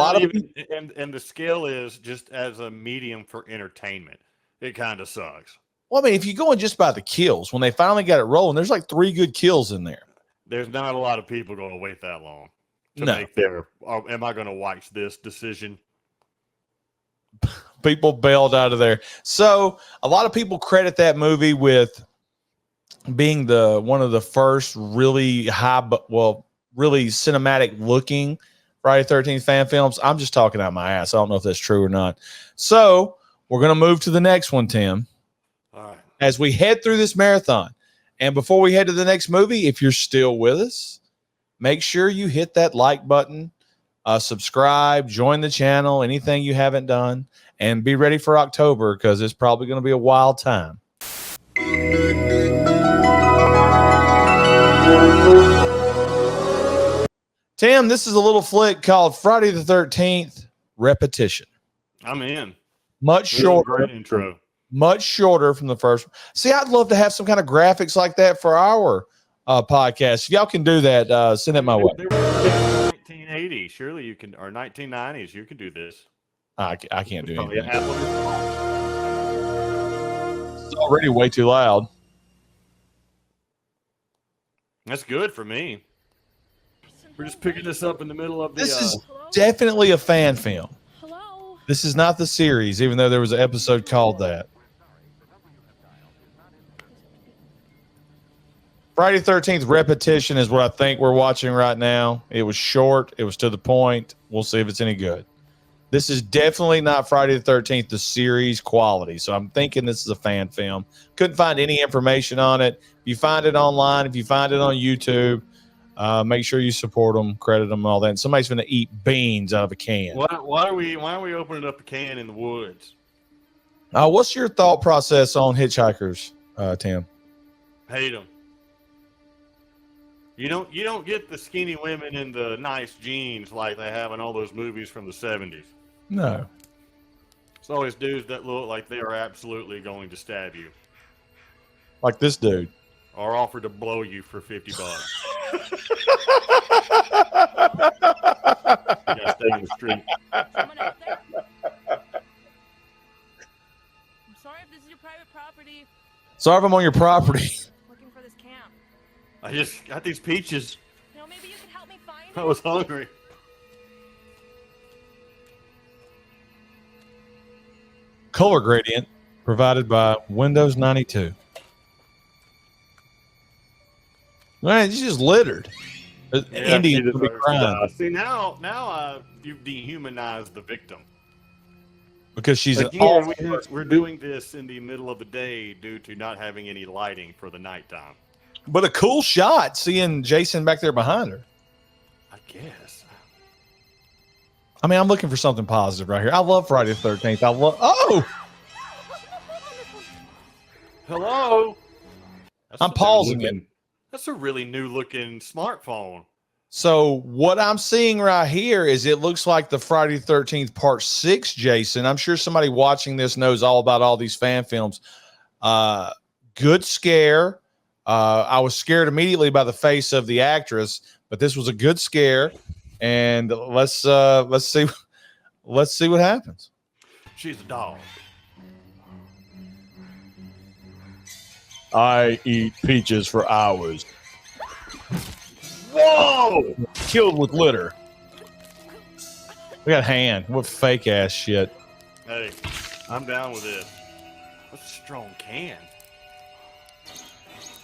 and the scale is just as a medium for entertainment. It kind of sucks. Well, I mean, if you're going just by the kills, when they finally got it rolling, there's like 3 good kills in there. There's not a lot of people going to wait that long to No. make their. Am I going to watch this decision? People bailed out of there. So a lot of people credit that movie with being one of the first really really cinematic looking Friday the 13th fan films. I'm just talking out my ass. I don't know if that's true or not. So we're going to move to the next one, Tim. All right. As we head through this marathon. And before we head to the next movie, if you're still with us, make sure you hit that like button, subscribe, join the channel, anything you haven't done, and be ready for October because it's probably going to be a wild time. Tim, this is a little flick called Friday the 13th Repetition. I'm in. Much This is a shorter. great intro. Much shorter from the first one. See, I'd love to have some kind of graphics like that for our podcast. If y'all can do that, send it my way. They were 1980. Surely you can, or 1990s. You can do this. I can't do Probably anything. a half of your It's already way too loud. That's good for me. We're just picking this up in the middle of the. This is definitely a fan film. This is not the series, even though there was an episode called that. Friday the 13th Repetition is what I think we're watching right now. It was short. It was to the point. We'll see if it's any good. This is definitely not Friday the 13th, the series quality. So I'm thinking this is a fan film. Couldn't find any information on it. If you find it online, if you find it on YouTube, make sure you support them, credit them, all that. And somebody's going to eat beans out of a can. Why are we opening up a can in the woods? What's your thought process on Hitchhikers, Tim? Hate them. You don't get the skinny women in the nice jeans like they have in all those movies from the 70s. No. It's always dudes that look like they are absolutely going to stab you Like this dude. or offer to blow you for $50. You gotta stay in the street. I'm sorry if this is your private property. Sorry if I'm on your property. Looking for this camp. I just got these peaches. You know, maybe you could help me find I was hungry. Color gradient provided by Windows 92. Man, it's just littered. Indians she would be deserves to crying die. See now you've dehumanized the victim. because she's Again, we're doing this in the middle of the day due to not having any lighting for the nighttime. But a cool shot seeing Jason back there behind her. I guess. I mean, I'm looking for something positive right here. I love Friday the 13th. I love. Oh, Hello. I'm pausing it. That's a really new looking smartphone. So what I'm seeing right here is it looks like the Friday the 13th Part 6, Jason. I'm sure somebody watching this knows all about all these fan films. Good scare. I was scared immediately by the face of the actress, but this was a good scare. And let's see. let's see what happens. She's a dog. I eat peaches for hours. Whoa! Killed with litter. We got hand. What fake ass shit. Hey, I'm down with this. What's a strong can?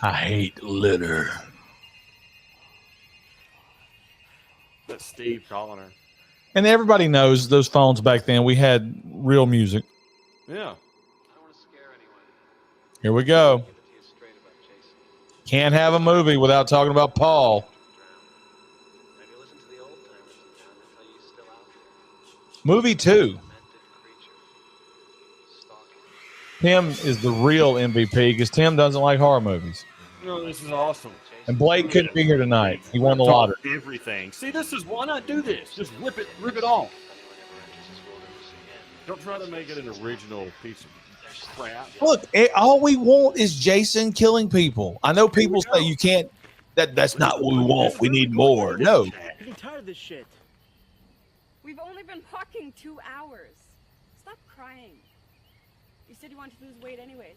I hate litter. That's Steve calling her. And everybody knows those phones back then, we had real music. Yeah. Here we go. Can't have a movie without talking about Paul. Movie 2. Tim is the real MVP because Tim doesn't like horror movies. No, this is awesome. And Blake couldn't be here tonight. He won the lottery. Everything. See, this is why not do this? Just rip it off. Don't try to make it an original piece of crap. Look, all we want is Jason killing people. I know people say you can't. That's not what we want. We need more. No. I'm getting tired of this shit. We've only been walking 2 hours. Stop crying. You said you wanted to lose weight anyways.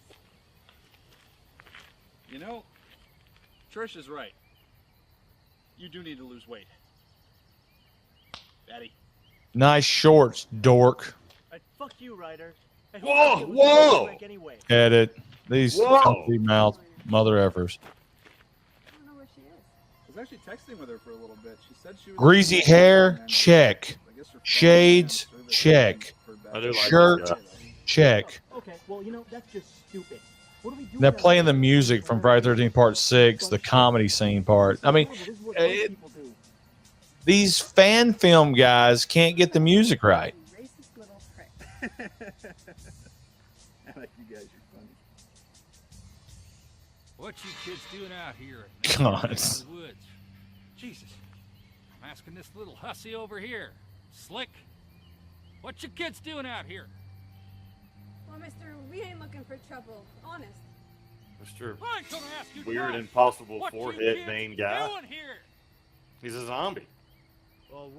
You know, Trish is right. You do need to lose weight. Daddy. Nice shorts, dork. Fuck you, Ryder. Whoa! Anyway. Edit. These country mouth mother effers. I was actually texting with her for a little bit. She said she was Greasy hair, check. Shades, check. Shirt, check. Okay, well, you know, that's just stupid. What do we do? They're playing the music from Friday 13 Part 6, the comedy scene part. I mean, these fan film guys can't get the music right. I like you guys. You're funny. What you kids doing out here? God. In the woods? Jesus. I'm asking this little hussy over here. Slick. What you kids doing out here? Well, mister, we ain't looking for trouble. Honest. Mr. I ain't gonna ask you Weird, twice. impossible What you forehead kids vein guy. doing here? He's a zombie. Well,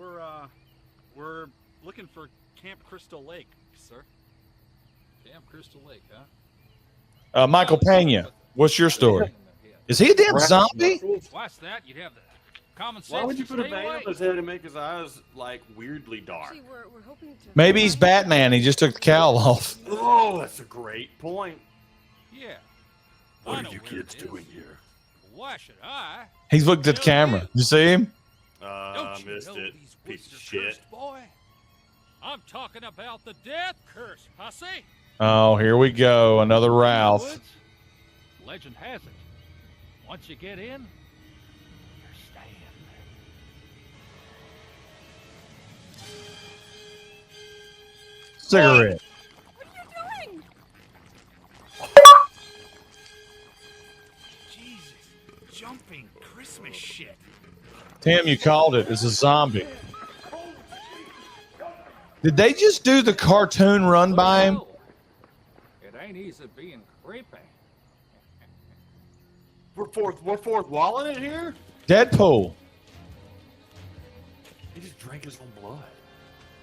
we're looking for Camp Crystal Lake, sir. Camp Crystal Lake, huh? Michael Pena, what's your story? Is he a damn zombie? Why's that? You'd have the common sense. Why would you to put a stay vein away. up his head and make his eyes like weirdly dark? Actually, we're hoping to. Maybe he's Batman. He just took the cowl off. Oh, that's a great point. Yeah. What are you kids doing here? Why should I? He's looked at the camera. You see him? I missed it. Piece of shit. Boy, I'm talking about the death curse, hussy. Oh, here we go. Another Ralph. Legend has it, once you get in, you're staying. Cigarette. What are you doing? Jesus, jumping Christmas shit. Tim, you called it. It's a zombie. Did they just do the cartoon run by him? It ain't easy being creepy. We're fourth walling it here? Deadpool. He just drank his own blood.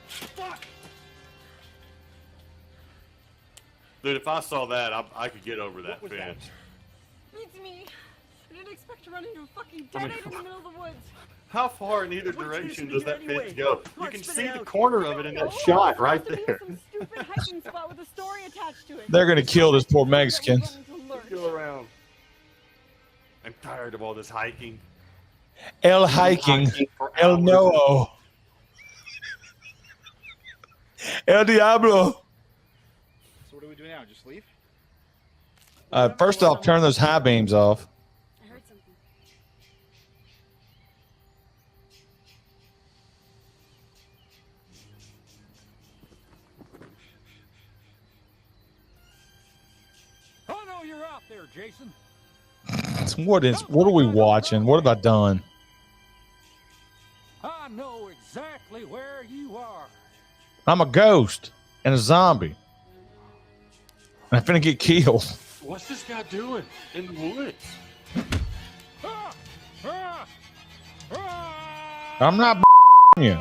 Fuck! Dude, if I saw that, I could get over that fence. It's me. I didn't expect to run into a fucking dead-end in the middle of the woods. How far in either direction does that fence go? Come on, You can spit see it the out. corner of it in that shot right there. Some stupid hiking spot with a story attached to it. They're going to kill this poor Mexican. Let's go around. I'm tired of all this hiking. El hiking. El no. El Diablo. So what do we do now? Just leave? First off, turn those high beams off. I heard something. I know you're out there, Jason. What are we watching? What have I done? I know exactly where you are. I'm a ghost and a zombie. I'm finna get killed. What's this guy doing in the woods? I'm not you.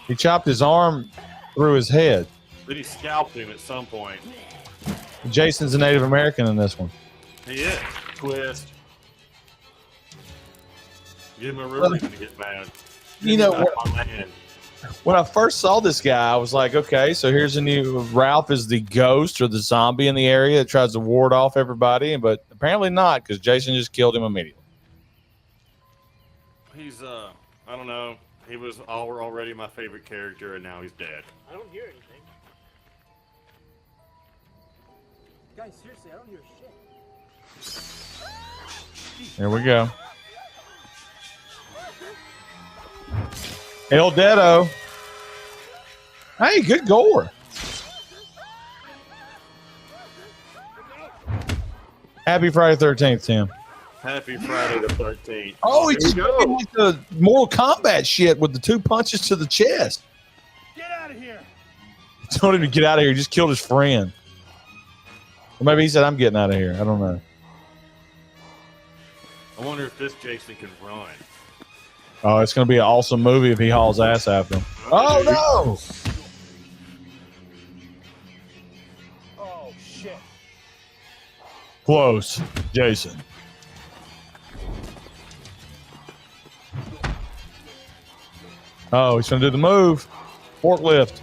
He chopped his arm through his head. Then he scalped him at some point. Jason's a Native American in this one. He is. Twist. Give him a real reason to get mad. You know Back what? on land. When I first saw this guy, I was like, okay, so here's a new Ralph is the ghost or the zombie in the area that tries to ward off everybody, but apparently not, because Jason just killed him immediately. He's I don't know. He was already my favorite character, and now he's dead. I don't hear anything. Guys, seriously, I don't hear shit. There we go. El Dedo. Hey, good gore. Happy Friday 13th, Tim. Happy Friday the 13th. Oh, he Here just we go. did like the Mortal Kombat shit with the 2 punches to the chest. Get out of here! Don't even get out of here. He just killed his friend. Or maybe he said, I'm getting out of here. I don't know. I wonder if this Jason can run. Oh, it's going to be an awesome movie if he hauls ass after him. Oh, no! Oh, shit. Close. Jason. Oh, he's going to do the move. Forklift.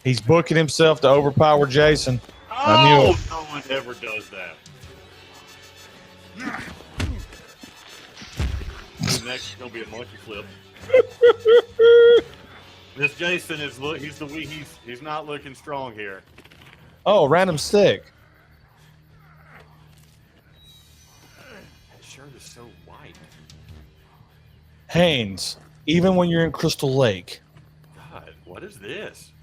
He's booking himself to overpower Jason. I knew Oh, it. no one ever does that. Next is gonna be a monkey flip. This Jason is he's not looking strong here. Oh, random stick. That shirt is so white. Haynes, even when you're in Crystal Lake, God, what is this?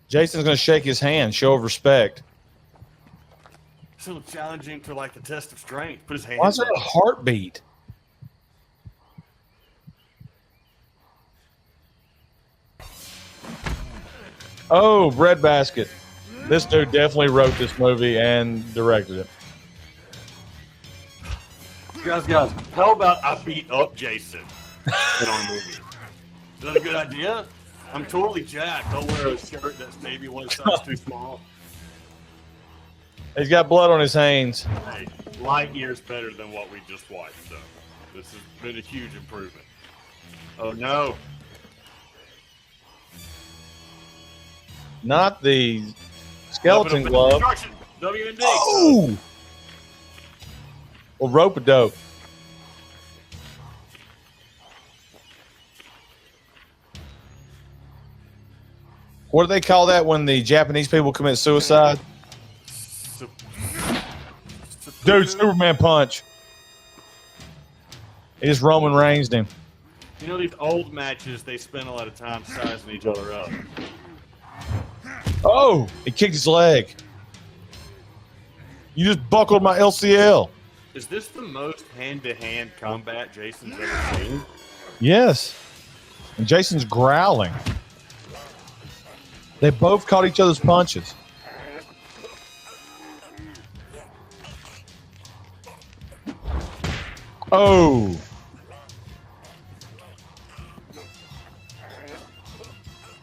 Jason's going to shake his hand, show of respect. So challenging to like the test of strength. Put his hands Why is there up. a heartbeat? Oh, breadbasket. This dude definitely wrote this movie and directed it. Guys, how about I beat up Jason in our movie? Is that a good idea? I'm totally jacked. I'll wear a shirt that's maybe one size too small. He's got blood on his hands. Hey, light years better than what we just watched, so this has been a huge improvement. Oh no. Not the skeleton Weapon of glove. destruction, WMD. Oh! Well, rope-a-dope. What do they call that when the Japanese people commit suicide? Dude, Superman punch. He just Roman Reigns him. You know, these old matches, they spend a lot of time sizing each other up. Oh, he kicked his leg. You just buckled my LCL. Is this the most hand-to-hand combat Jason's ever seen? Yes. And Jason's growling. They both caught each other's punches. Oh.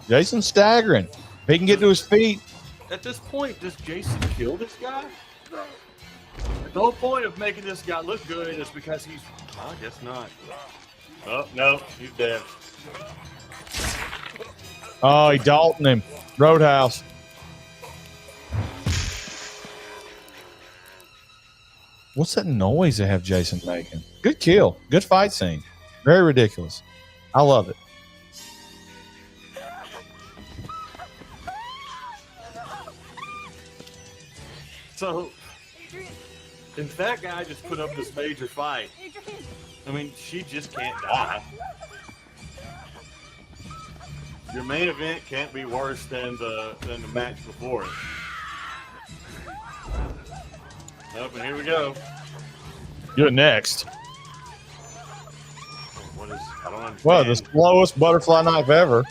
Jason's staggering. If he can get to his feet. At this point, does Jason kill this guy? The whole point of making this guy look good is because he's... I guess not. Oh, no, he's dead. Oh, he Dalton him. Roadhouse. What's that noise they have Jason making? Good kill. Good fight scene. Very ridiculous. I love it. So, if that guy just put up this major fight, I mean, she just can't die. Your main event can't be worse than the match before it. Oh, and here we go. You're next. What is? I don't understand. Well, the slowest butterfly knife ever.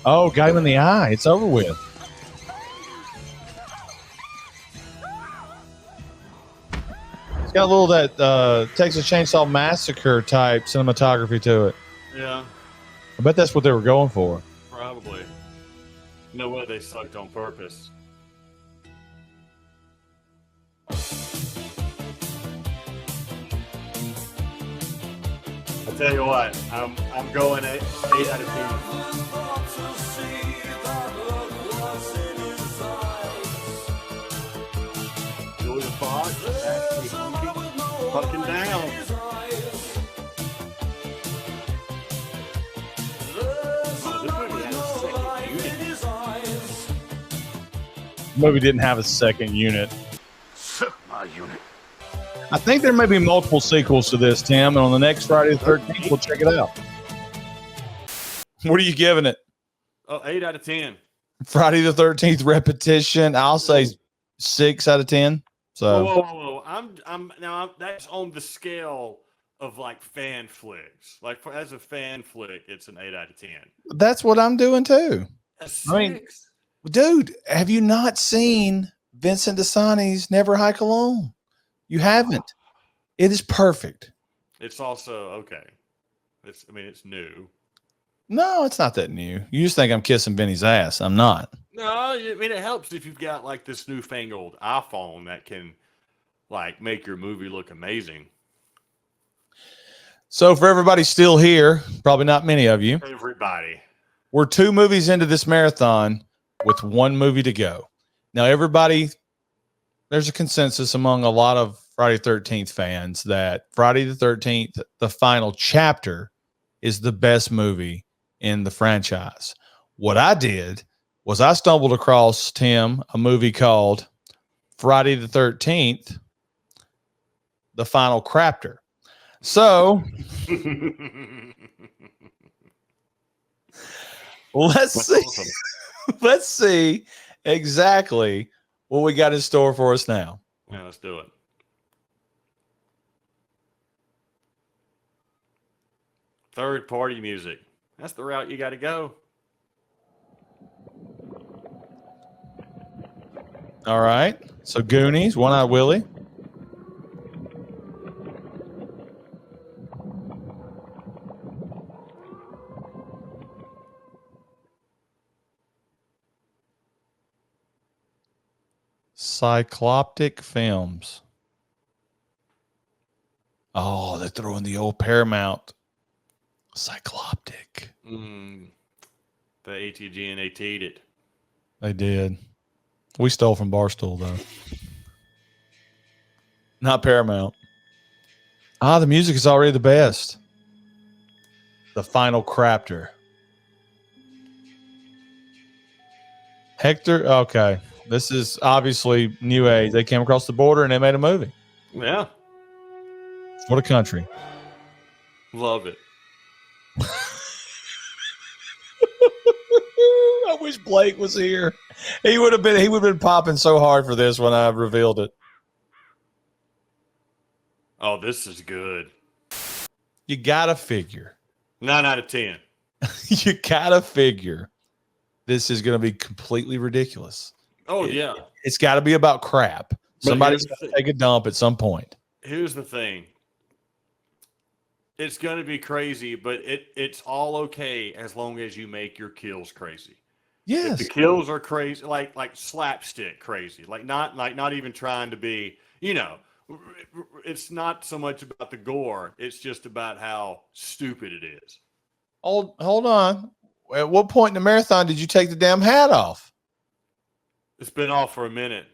Oh, got him in the eye. It's over with. got a little that Texas Chainsaw Massacre type cinematography to it. Yeah, I bet that's what they were going for. probably. No way they sucked on purpose. I'll tell you what, I'm going 8 out of 10. Julia Fox, fucking down. Movie didn't have a second unit. Suck my unit. I think there may be multiple sequels to this, Tim, and on the next Friday the 13th, we'll check it out. What are you giving it? Oh, 8 out of 10. Friday the 13th repetition. I'll say 6 out of 10. So Whoa. That's on the scale of like fan flicks. Like as a fan flick, it's an 8 out of 10. that's what I'm doing too. A I mean, 6? dude, have you not seen Vincent DeSanti's Never Hike Alone? You haven't. It is perfect. It's also okay. It's new. No, it's not that new. You just think I'm kissing Benny's ass. I'm not. No, I mean it helps if you've got like this newfangled iPhone that can like make your movie look amazing. So for everybody still here, probably not many of you, Everybody. we're 2 movies into this marathon with 1 movie to go. Now, everybody, there's a consensus among a lot of Friday the 13th fans that Friday the 13th, the final chapter, is the best movie in the franchise. What I did was I stumbled across, Tim, a movie called Friday the 13th, the final crapter. So let's see. Awesome. Let's see exactly what we got in store for us now. Yeah, let's do it. Third party music. That's the route you got to go. All right. So Goonies, One Eye Willie. Cycloptic Films. Oh, they're throwing the old Paramount. Cycloptic. The ATG and AT'd it. They did. We stole from Barstool, though. Not Paramount. The music is already the best. The Final Crapter. Hector, okay. This is obviously new age. They came across the border and they made a movie. Yeah. What a country. Love it. I wish Blake was here. He would have been popping so hard for this when I revealed it. Oh, this is good. You gotta figure. 9 out of 10. You gotta figure this is gonna be completely ridiculous. Oh, yeah. It's got to be about crap. Somebody's here's got the to take a dump at some point. Here's the thing. It's going to be crazy, but it's all okay as long as you make your kills crazy. Yes. If the kills are crazy, like slapstick crazy, not even trying to be, it's not so much about the gore. It's just about how stupid it is. Hold on. At what point in the marathon did you take the damn hat off? It's been off for a minute.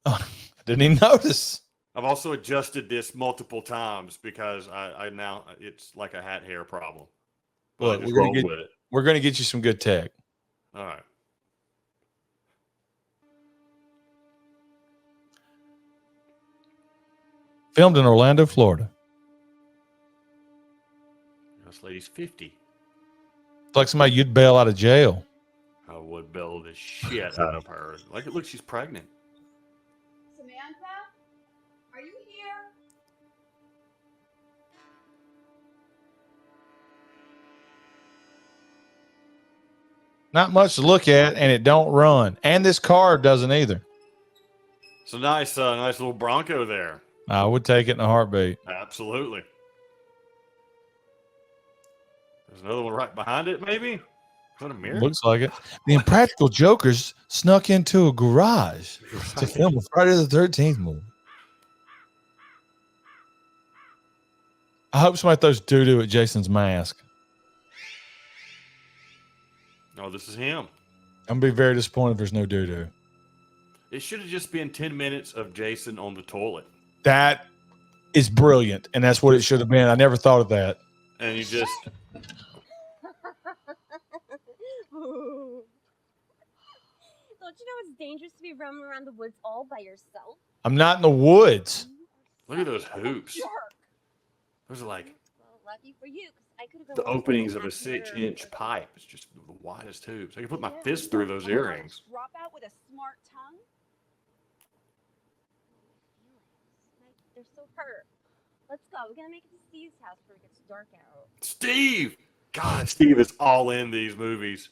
Oh, I didn't even notice. I've also adjusted this multiple times because I now it's like a hat hair problem. But Look, we're gonna get you some good tech. All right. Filmed in Orlando, Florida. This lady's 50. It's like somebody you'd bail out of jail. I would bail the shit out of her. Look, she's pregnant. Samantha, are you here? Not much to look at, and it don't run. And this car doesn't either. It's a nice little Bronco there. I would take it in a heartbeat. Absolutely. There's another one right behind it, maybe? Is that a mirror? Looks like it. The Impractical Jokers snuck into a garage to film a Friday the 13th movie. I hope somebody throws doo-doo at Jason's mask. No, this is him. I'm going to be very disappointed if there's no doo-doo. It should have just been 10 minutes of Jason on the toilet. That is brilliant, and that's what it should have been. I never thought of that. And you just... Don't you know it's dangerous to be roaming around the woods all by yourself? I'm not in the woods. Look at those hoops. Jerk. Those are like Well, lucky for you, 'cause I could have been the walking openings of a half an 6-inch pipe. It's just the widest tubes. I can put my fist through those earrings. Drop out with a smart tongue. They're so hurt. Let's go. We're gonna make it to Steve's house before it gets dark out. Steve! God, Steve is all in these movies.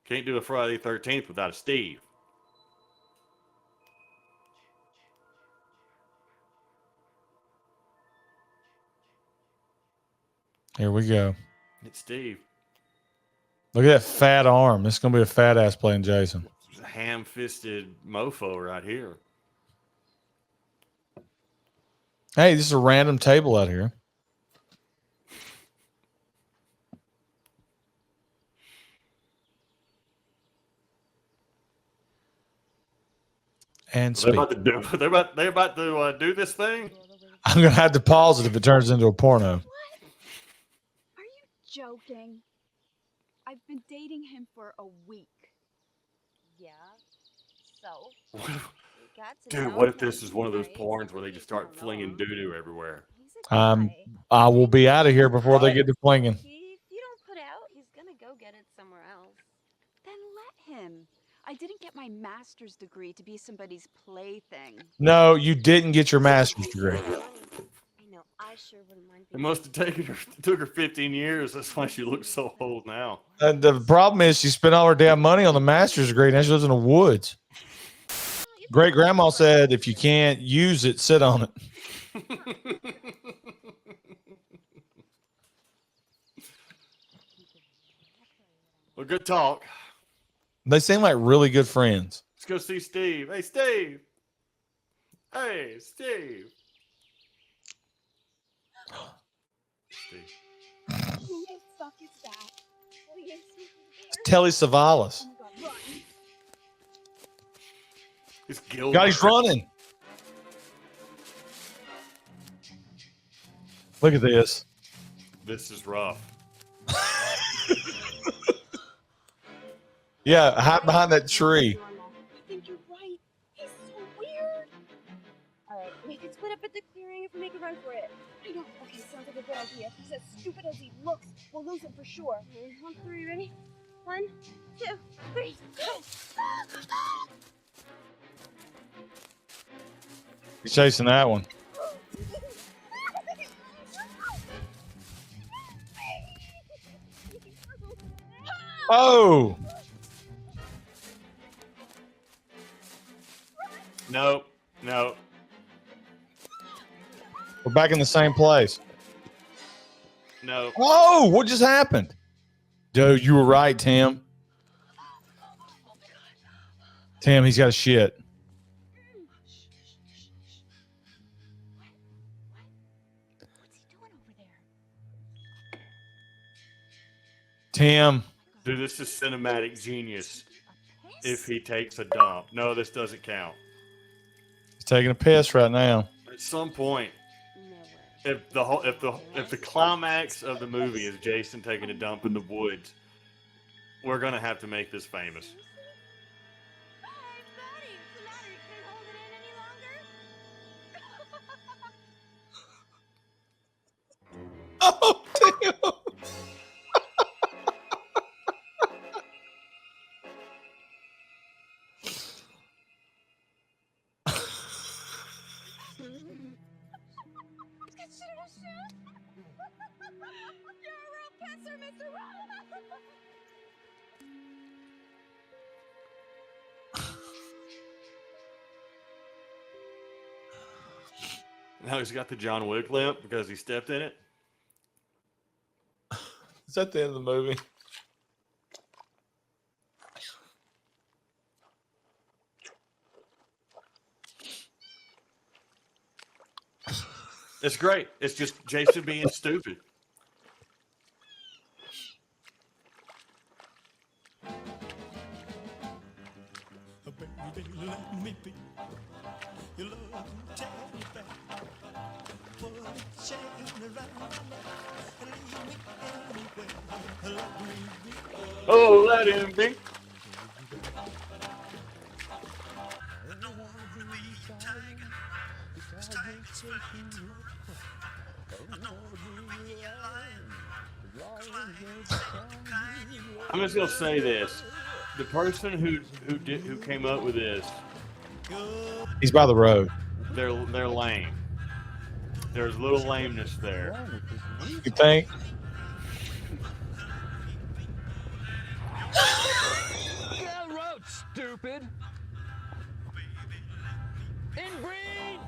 Can't do a Friday the 13th without a Steve. Here we go. It's Steve. Look at that fat arm. This is going to be a fat ass playing Jason. There's a ham-fisted mofo right here. Hey, this is a random table out here. And They're about to do. They're about to do this thing. I'm going to have to pause it if it turns into a porno. Joking. I've been dating him for a week. Yeah. So. we got to Dude, know what if him, this is one of those right? porns where they just start flinging doo-doo everywhere? I will be out of here before they get to flinging. If you don't put out, he's gonna go get it somewhere else. Then let him. I didn't get my master's degree to be somebody's plaything. No, you didn't get your master's degree. I know. I sure wouldn't mind. It must have took her 15 years. That's why she looks so old now. The problem is she spent all her damn money on the master's degree. Now she lives in the woods. Great grandma said, if you can't use it, sit on it. Well, good talk. They seem like really good friends. Let's go see Steve. Hey, Steve. Hey, Steve. Steve. Who the fuck is that? Telly Savalas. It's Gilbert. God, he's running. Look at this. This is rough. Yeah, hide behind that tree. I think you're right. He's so weird. Alright, we can split up at the clearing if we make a run for it. I know. Okay, sounds like a good idea. If he's as stupid as he looks, we'll lose him for sure. On three, ready? 1, 2, 3, go! He's chasing that one. Oh! Nope. Nope. We're back in the same place. No. Oh, what just happened? Dude, you were right, Tim. Tim, he's got a shit. Tim. Dude, this is cinematic genius. If he takes a dump. No, this doesn't count. He's taking a piss right now. At some point, if the climax of the movie is Jason taking a dump in the woods, we're gonna have to make this famous. Oh, damn. Now he's got the John Wick limp because he stepped in it. Is that the end of the movie? It's great. It's just Jason being stupid. Oh, let him be. I'm just gonna say this: the person who came up with this, He's by the road. they're lame. There's a little lameness there. You think? That road, stupid. Inbreed.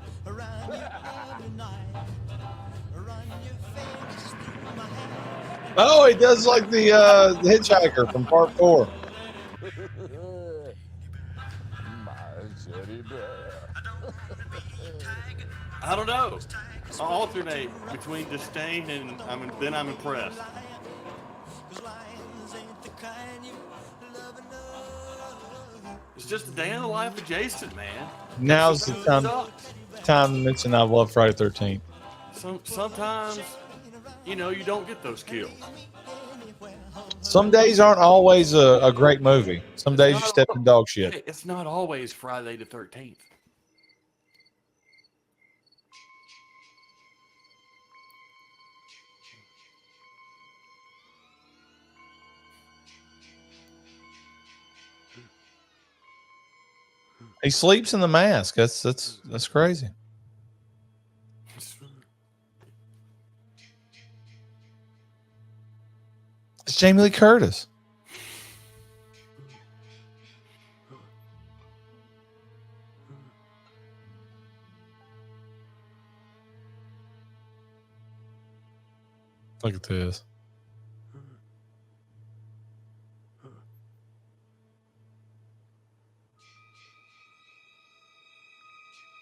Oh, he does like the hitchhiker from Part 4. I don't know. I alternate between disdain and then I'm impressed. It's just a day in the life of Jason, man. Now's the Sometimes time, it sucks. time to mention I love Friday 13th. Sometimes, you don't get those kills. Some days aren't always a great movie. Some days you step in dog shit. It's not always Friday the 13th. He sleeps in the mask. That's crazy. It's Jamie Lee Curtis. Look at this.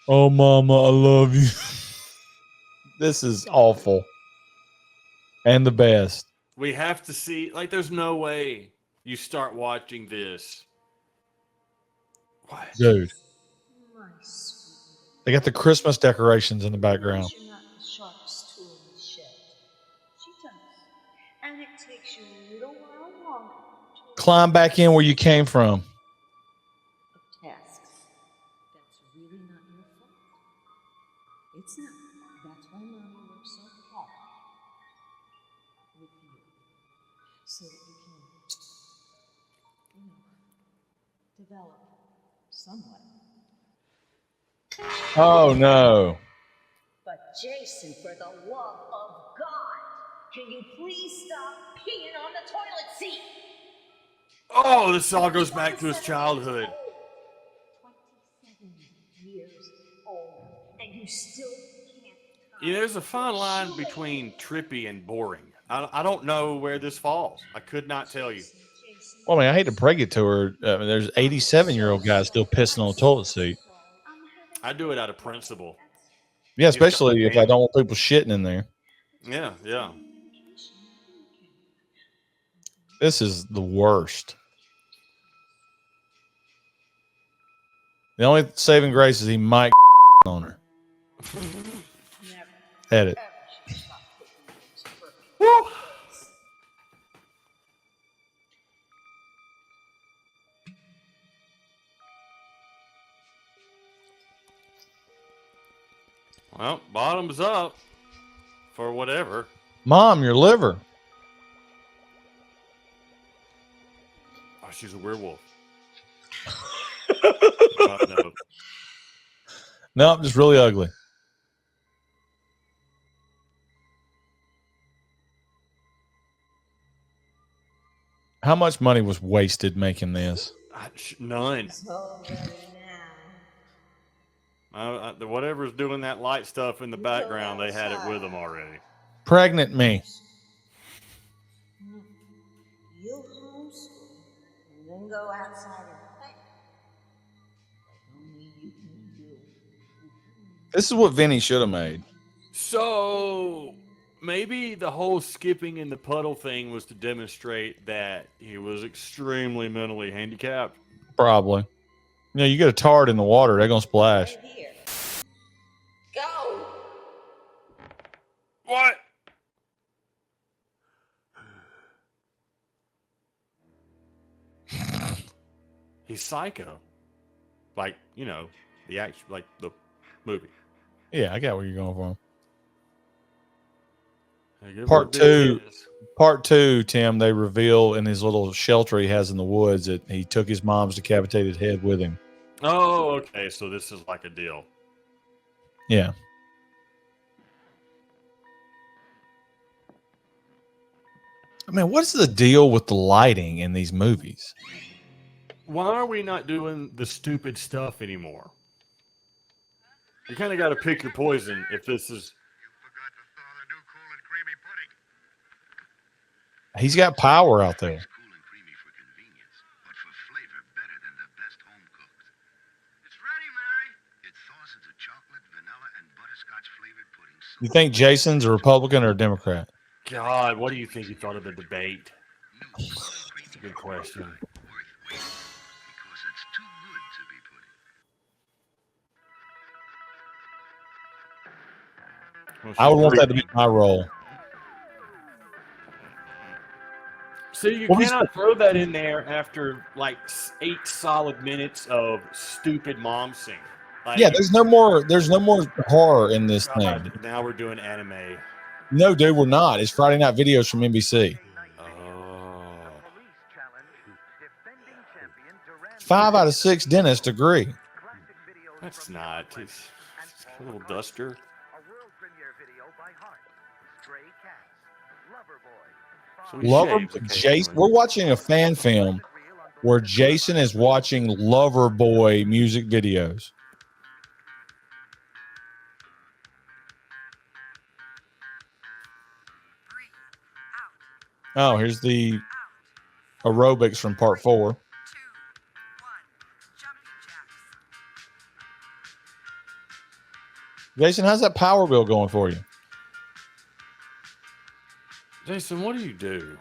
Oh, mama, I love you. This is awful. And the best. We have to see, there's no way you start watching this. What? Dude. They got the Christmas decorations in the background. You're not the sharpest tool in the shed. She does. And it takes you a little while longer to Climb back in where you came from. tasks. That's really not your fault. It's not. That's why Mommy works so hard with you. So that you can, develop somewhat. Oh, no. But Jason, for the love of God, can you please stop peeing on the toilet seat? Oh, this all goes back to his childhood. 27 years old, and you still can't. There's a fine line between trippy and boring. I don't know where this falls. I could not tell you. Well, I mean, I hate to break it to her. I mean, there's 87-year-old guys still pissing on a toilet seat. I do it out of principle. Yeah, especially if I don't want people shitting in there. Yeah, yeah. This is the worst. The only saving grace is he might on her. Edit. Woo! Well, bottoms up for whatever. Mom, your liver. Oh, she's a werewolf. No. No, I'm just really ugly. How much money was wasted making this? None. Whatever's doing that light stuff in the background, they had it with them already. Pregnant me. You'll homeschool and then go outside and play. Like only you can do. This is what Vinny should have made. So maybe the whole skipping in the puddle thing was to demonstrate that he was extremely mentally handicapped. Probably. You know, you get a tard in the water, they're gonna splash. Right here. Go! What? He's psycho. Like, you know, the action, like the movie. Yeah, I got where you're going from. Hey, Part two, Tim, they reveal in his little shelter he has in the woods that he took his mom's decapitated head with him. Oh, okay. So this is like a deal. Yeah. I mean, what's the deal with the lighting in these movies? Why are we not doing the stupid stuff anymore? You kind of got to pick your poison if this is. He's got power out there. You think Jason's a Republican or a Democrat? God, what do you think he thought of the debate? That's a good question. I would want that to be my role. So you cannot throw that in there after like 8 solid minutes of stupid mom singing. Like, Yeah, there's no more horror in this God, thing. now we're doing anime. No, dude, we're not. It's Friday Night Videos from NBC. 5 out of 6 dentists agree. That's not. It's a little duster. So he Lover, shaves occasionally. Jason. We're watching a fan film where Jason is watching Loverboy music videos. Oh, here's the aerobics from part 4. Jason, how's that power bill going for you? Jason, what do you do?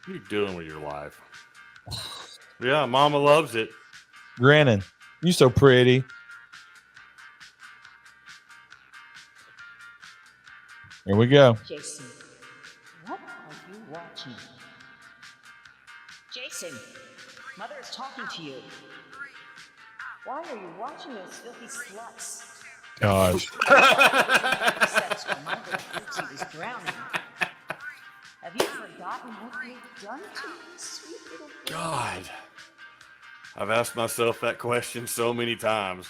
What are you doing with your life? Yeah, Mama loves it. Grinning. You so pretty. Here we go. Jason, what are you watching? Jason, Mother is talking to you. Why are you watching those filthy sluts? Gosh. Sex when Mother thinks he was drowning. Have you forgotten what they've done to you, sweet little boy? God. I've asked myself that question so many times.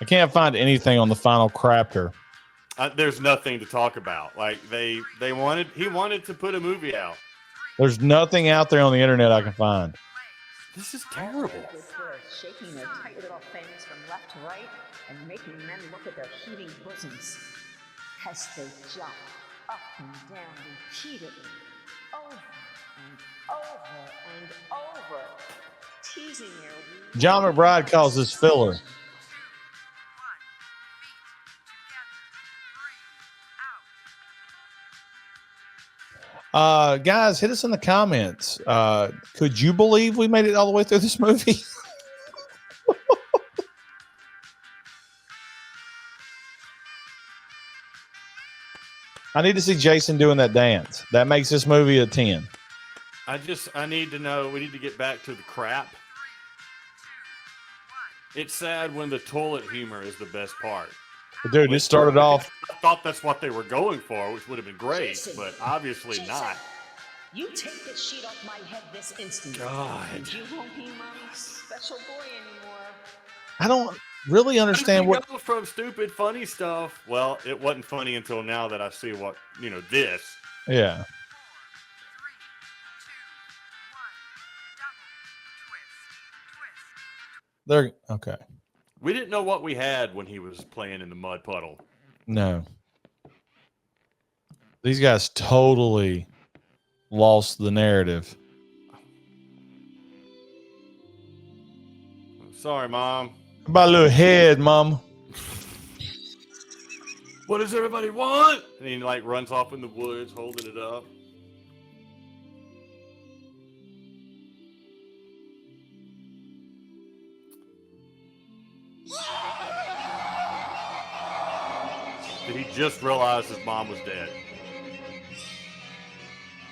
I can't find anything on the final crapter. There's nothing to talk about. Like he wanted to put a movie out. There's nothing out there on the internet I can find. This is terrible. Good for shaking their tight little things from left to right and making men look at their heaving bosoms as they jump up and down repeatedly, over and over and over, teasing their John McBride calls this filler. Guys, hit us in the comments. Could you believe we made it all the way through this movie? I need to see Jason doing that dance. That makes this movie a 10. I need to know. We need to get back to the crap. It's sad when the toilet humor is the best part. Dude, it started off. I thought that's what they were going for, which would have been great, Jason, but obviously Jason, not. You take this sheet off my head this instant. God. And you won't be Mommy's special boy anymore. I don't really understand How what. did we go from stupid funny stuff. Well, it wasn't funny until now that I see what this. Yeah. They're okay. We didn't know what we had when he was playing in the mud puddle. No. These guys totally lost the narrative. Sorry, Mom. How about a little head, Mom? What does everybody want? And he like runs off in the woods holding it up. Did he just realize his mom was dead?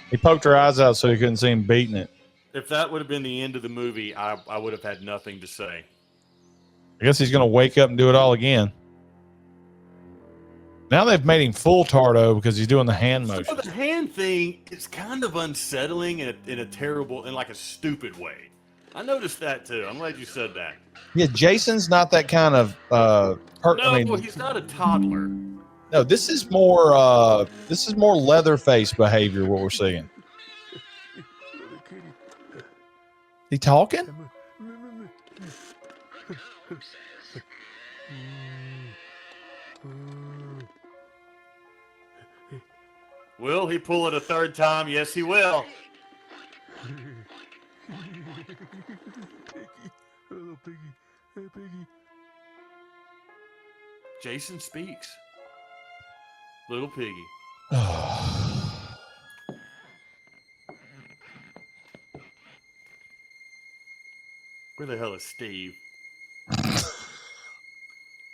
He poked her eyes out so he couldn't see him beating it. If that would have been the end of the movie, I would have had nothing to say. I guess he's going to wake up and do it all again. Now they've made him full Tardo because he's doing the hand motion. So the hand thing is kind of unsettling in a terrible, in like a stupid way. I noticed that too. I'm glad you said that. Yeah, Jason's not that kind of No, he's not a toddler. No, this is more Leatherface behavior what we're seeing. He talking? Will he pull it a third time? Yes, he will. Hello, Piggy. Hey, Piggy. Jason speaks. Little Piggy. Where the hell is Steve?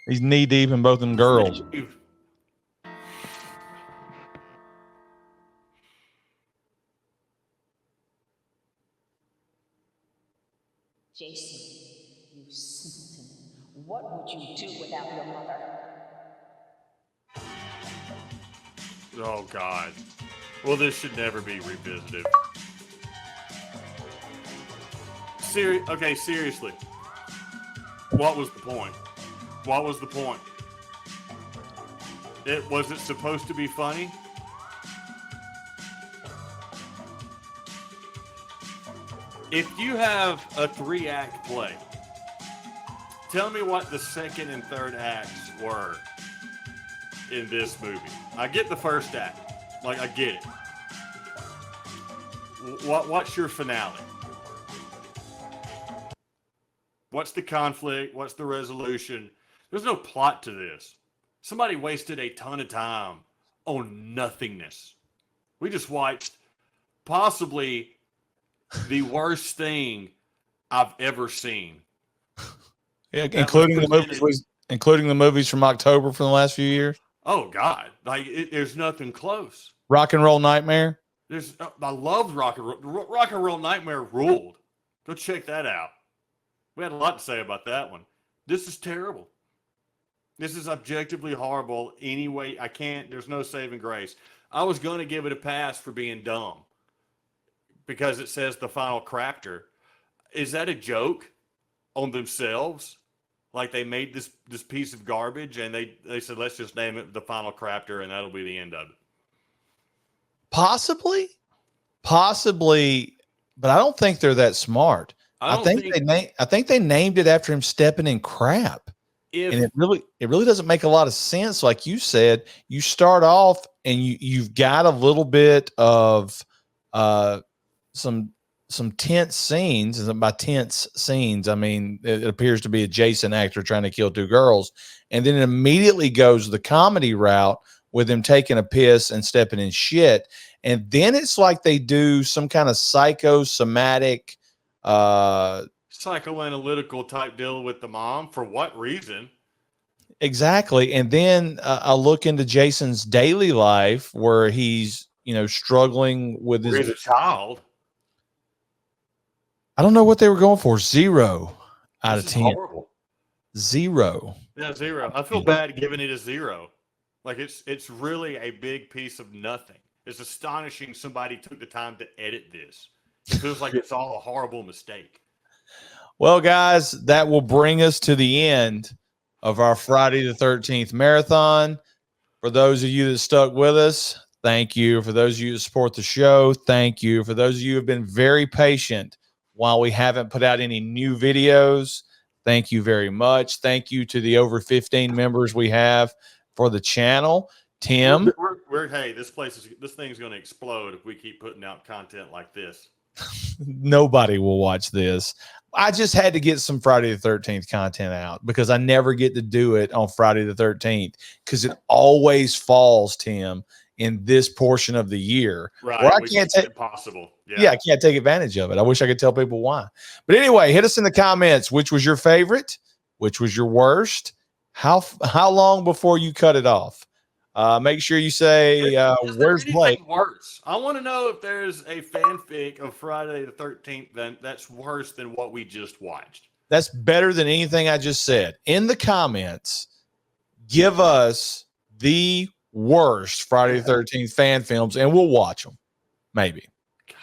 He's knee deep in both them girls. Steve. Jason, you simpleton. What would you do without your mother? Oh, God. Well, this should never be revisited. Okay, seriously. What was the point? What was the point? Was it supposed to be funny? If you have a 3-act play, tell me what the second and third acts were in this movie. I get the first act. Like, I get it. What's your finale? What's the conflict? What's the resolution? There's no plot to this. Somebody wasted a ton of time on nothingness. We just watched possibly the worst thing I've ever seen. Yeah, including the movies from October from the last few years. Oh God! Like there's nothing close. Rock and Roll Nightmare. I loved Rock and Roll Nightmare ruled. Go check that out. We had a lot to say about that one. This is terrible. This is objectively horrible. Anyway, I can't. There's no saving grace. I was going to give it a pass for being dumb because it says the final crafter. Is that a joke on themselves? Like they made this piece of garbage and they said, let's just name it the final crafter and that'll be the end of it. Possibly, but I don't think they're that smart. I think they named it after him stepping in crap. And it really doesn't make a lot of sense. Like you said, you start off and you've got a little bit of some tense scenes, and by tense scenes, I mean it appears to be a Jason actor trying to kill two girls, and then it immediately goes the comedy route with him taking a piss and stepping in shit, and then it's like they do some kind of psychosomatic, psychoanalytical type deal with the mom. For what reason? Exactly, and then I look into Jason's daily life where he's struggling with his a child. I don't know what they were going for. 0 out of 10. Horrible. 0. Yeah, 0. I feel bad giving it a 0. Like it's really a big piece of nothing. It's astonishing somebody took the time to edit this. It feels like it's all a horrible mistake. Well, guys, that will bring us to the end of our Friday the 13th marathon. For those of you that stuck with us, thank you. For those of you that support the show, thank you. For those of you who have been very patient while we haven't put out any new videos, Thank you very much. Thank you to the over 15 members we have for the channel. Tim, Hey, this thing's going to explode if we keep putting out content like this. nobody will watch this. I just had to get some Friday the 13th content out because I never get to do it on Friday the 13th because it always falls, Tim, in this portion of the year. Right. Where I can't take impossible. Yeah, I can't take advantage of it. I wish I could tell people why. But anyway, hit us in the comments. Which was your favorite? Which was your worst? How long before you cut it off? Make sure you say where's Blake? Worse. I want to know if there's a fanfic of Friday the 13th that's worse than what we just watched. That's better than anything I just said. In the comments, give us the worst Friday the 13th fan films, and we'll watch them. Maybe. God.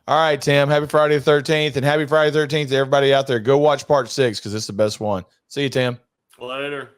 All right, Tim. Happy Friday the 13th, and happy Friday the 13th to everybody out there. Go watch part 6 because it's the best one. See you, Tim. Later.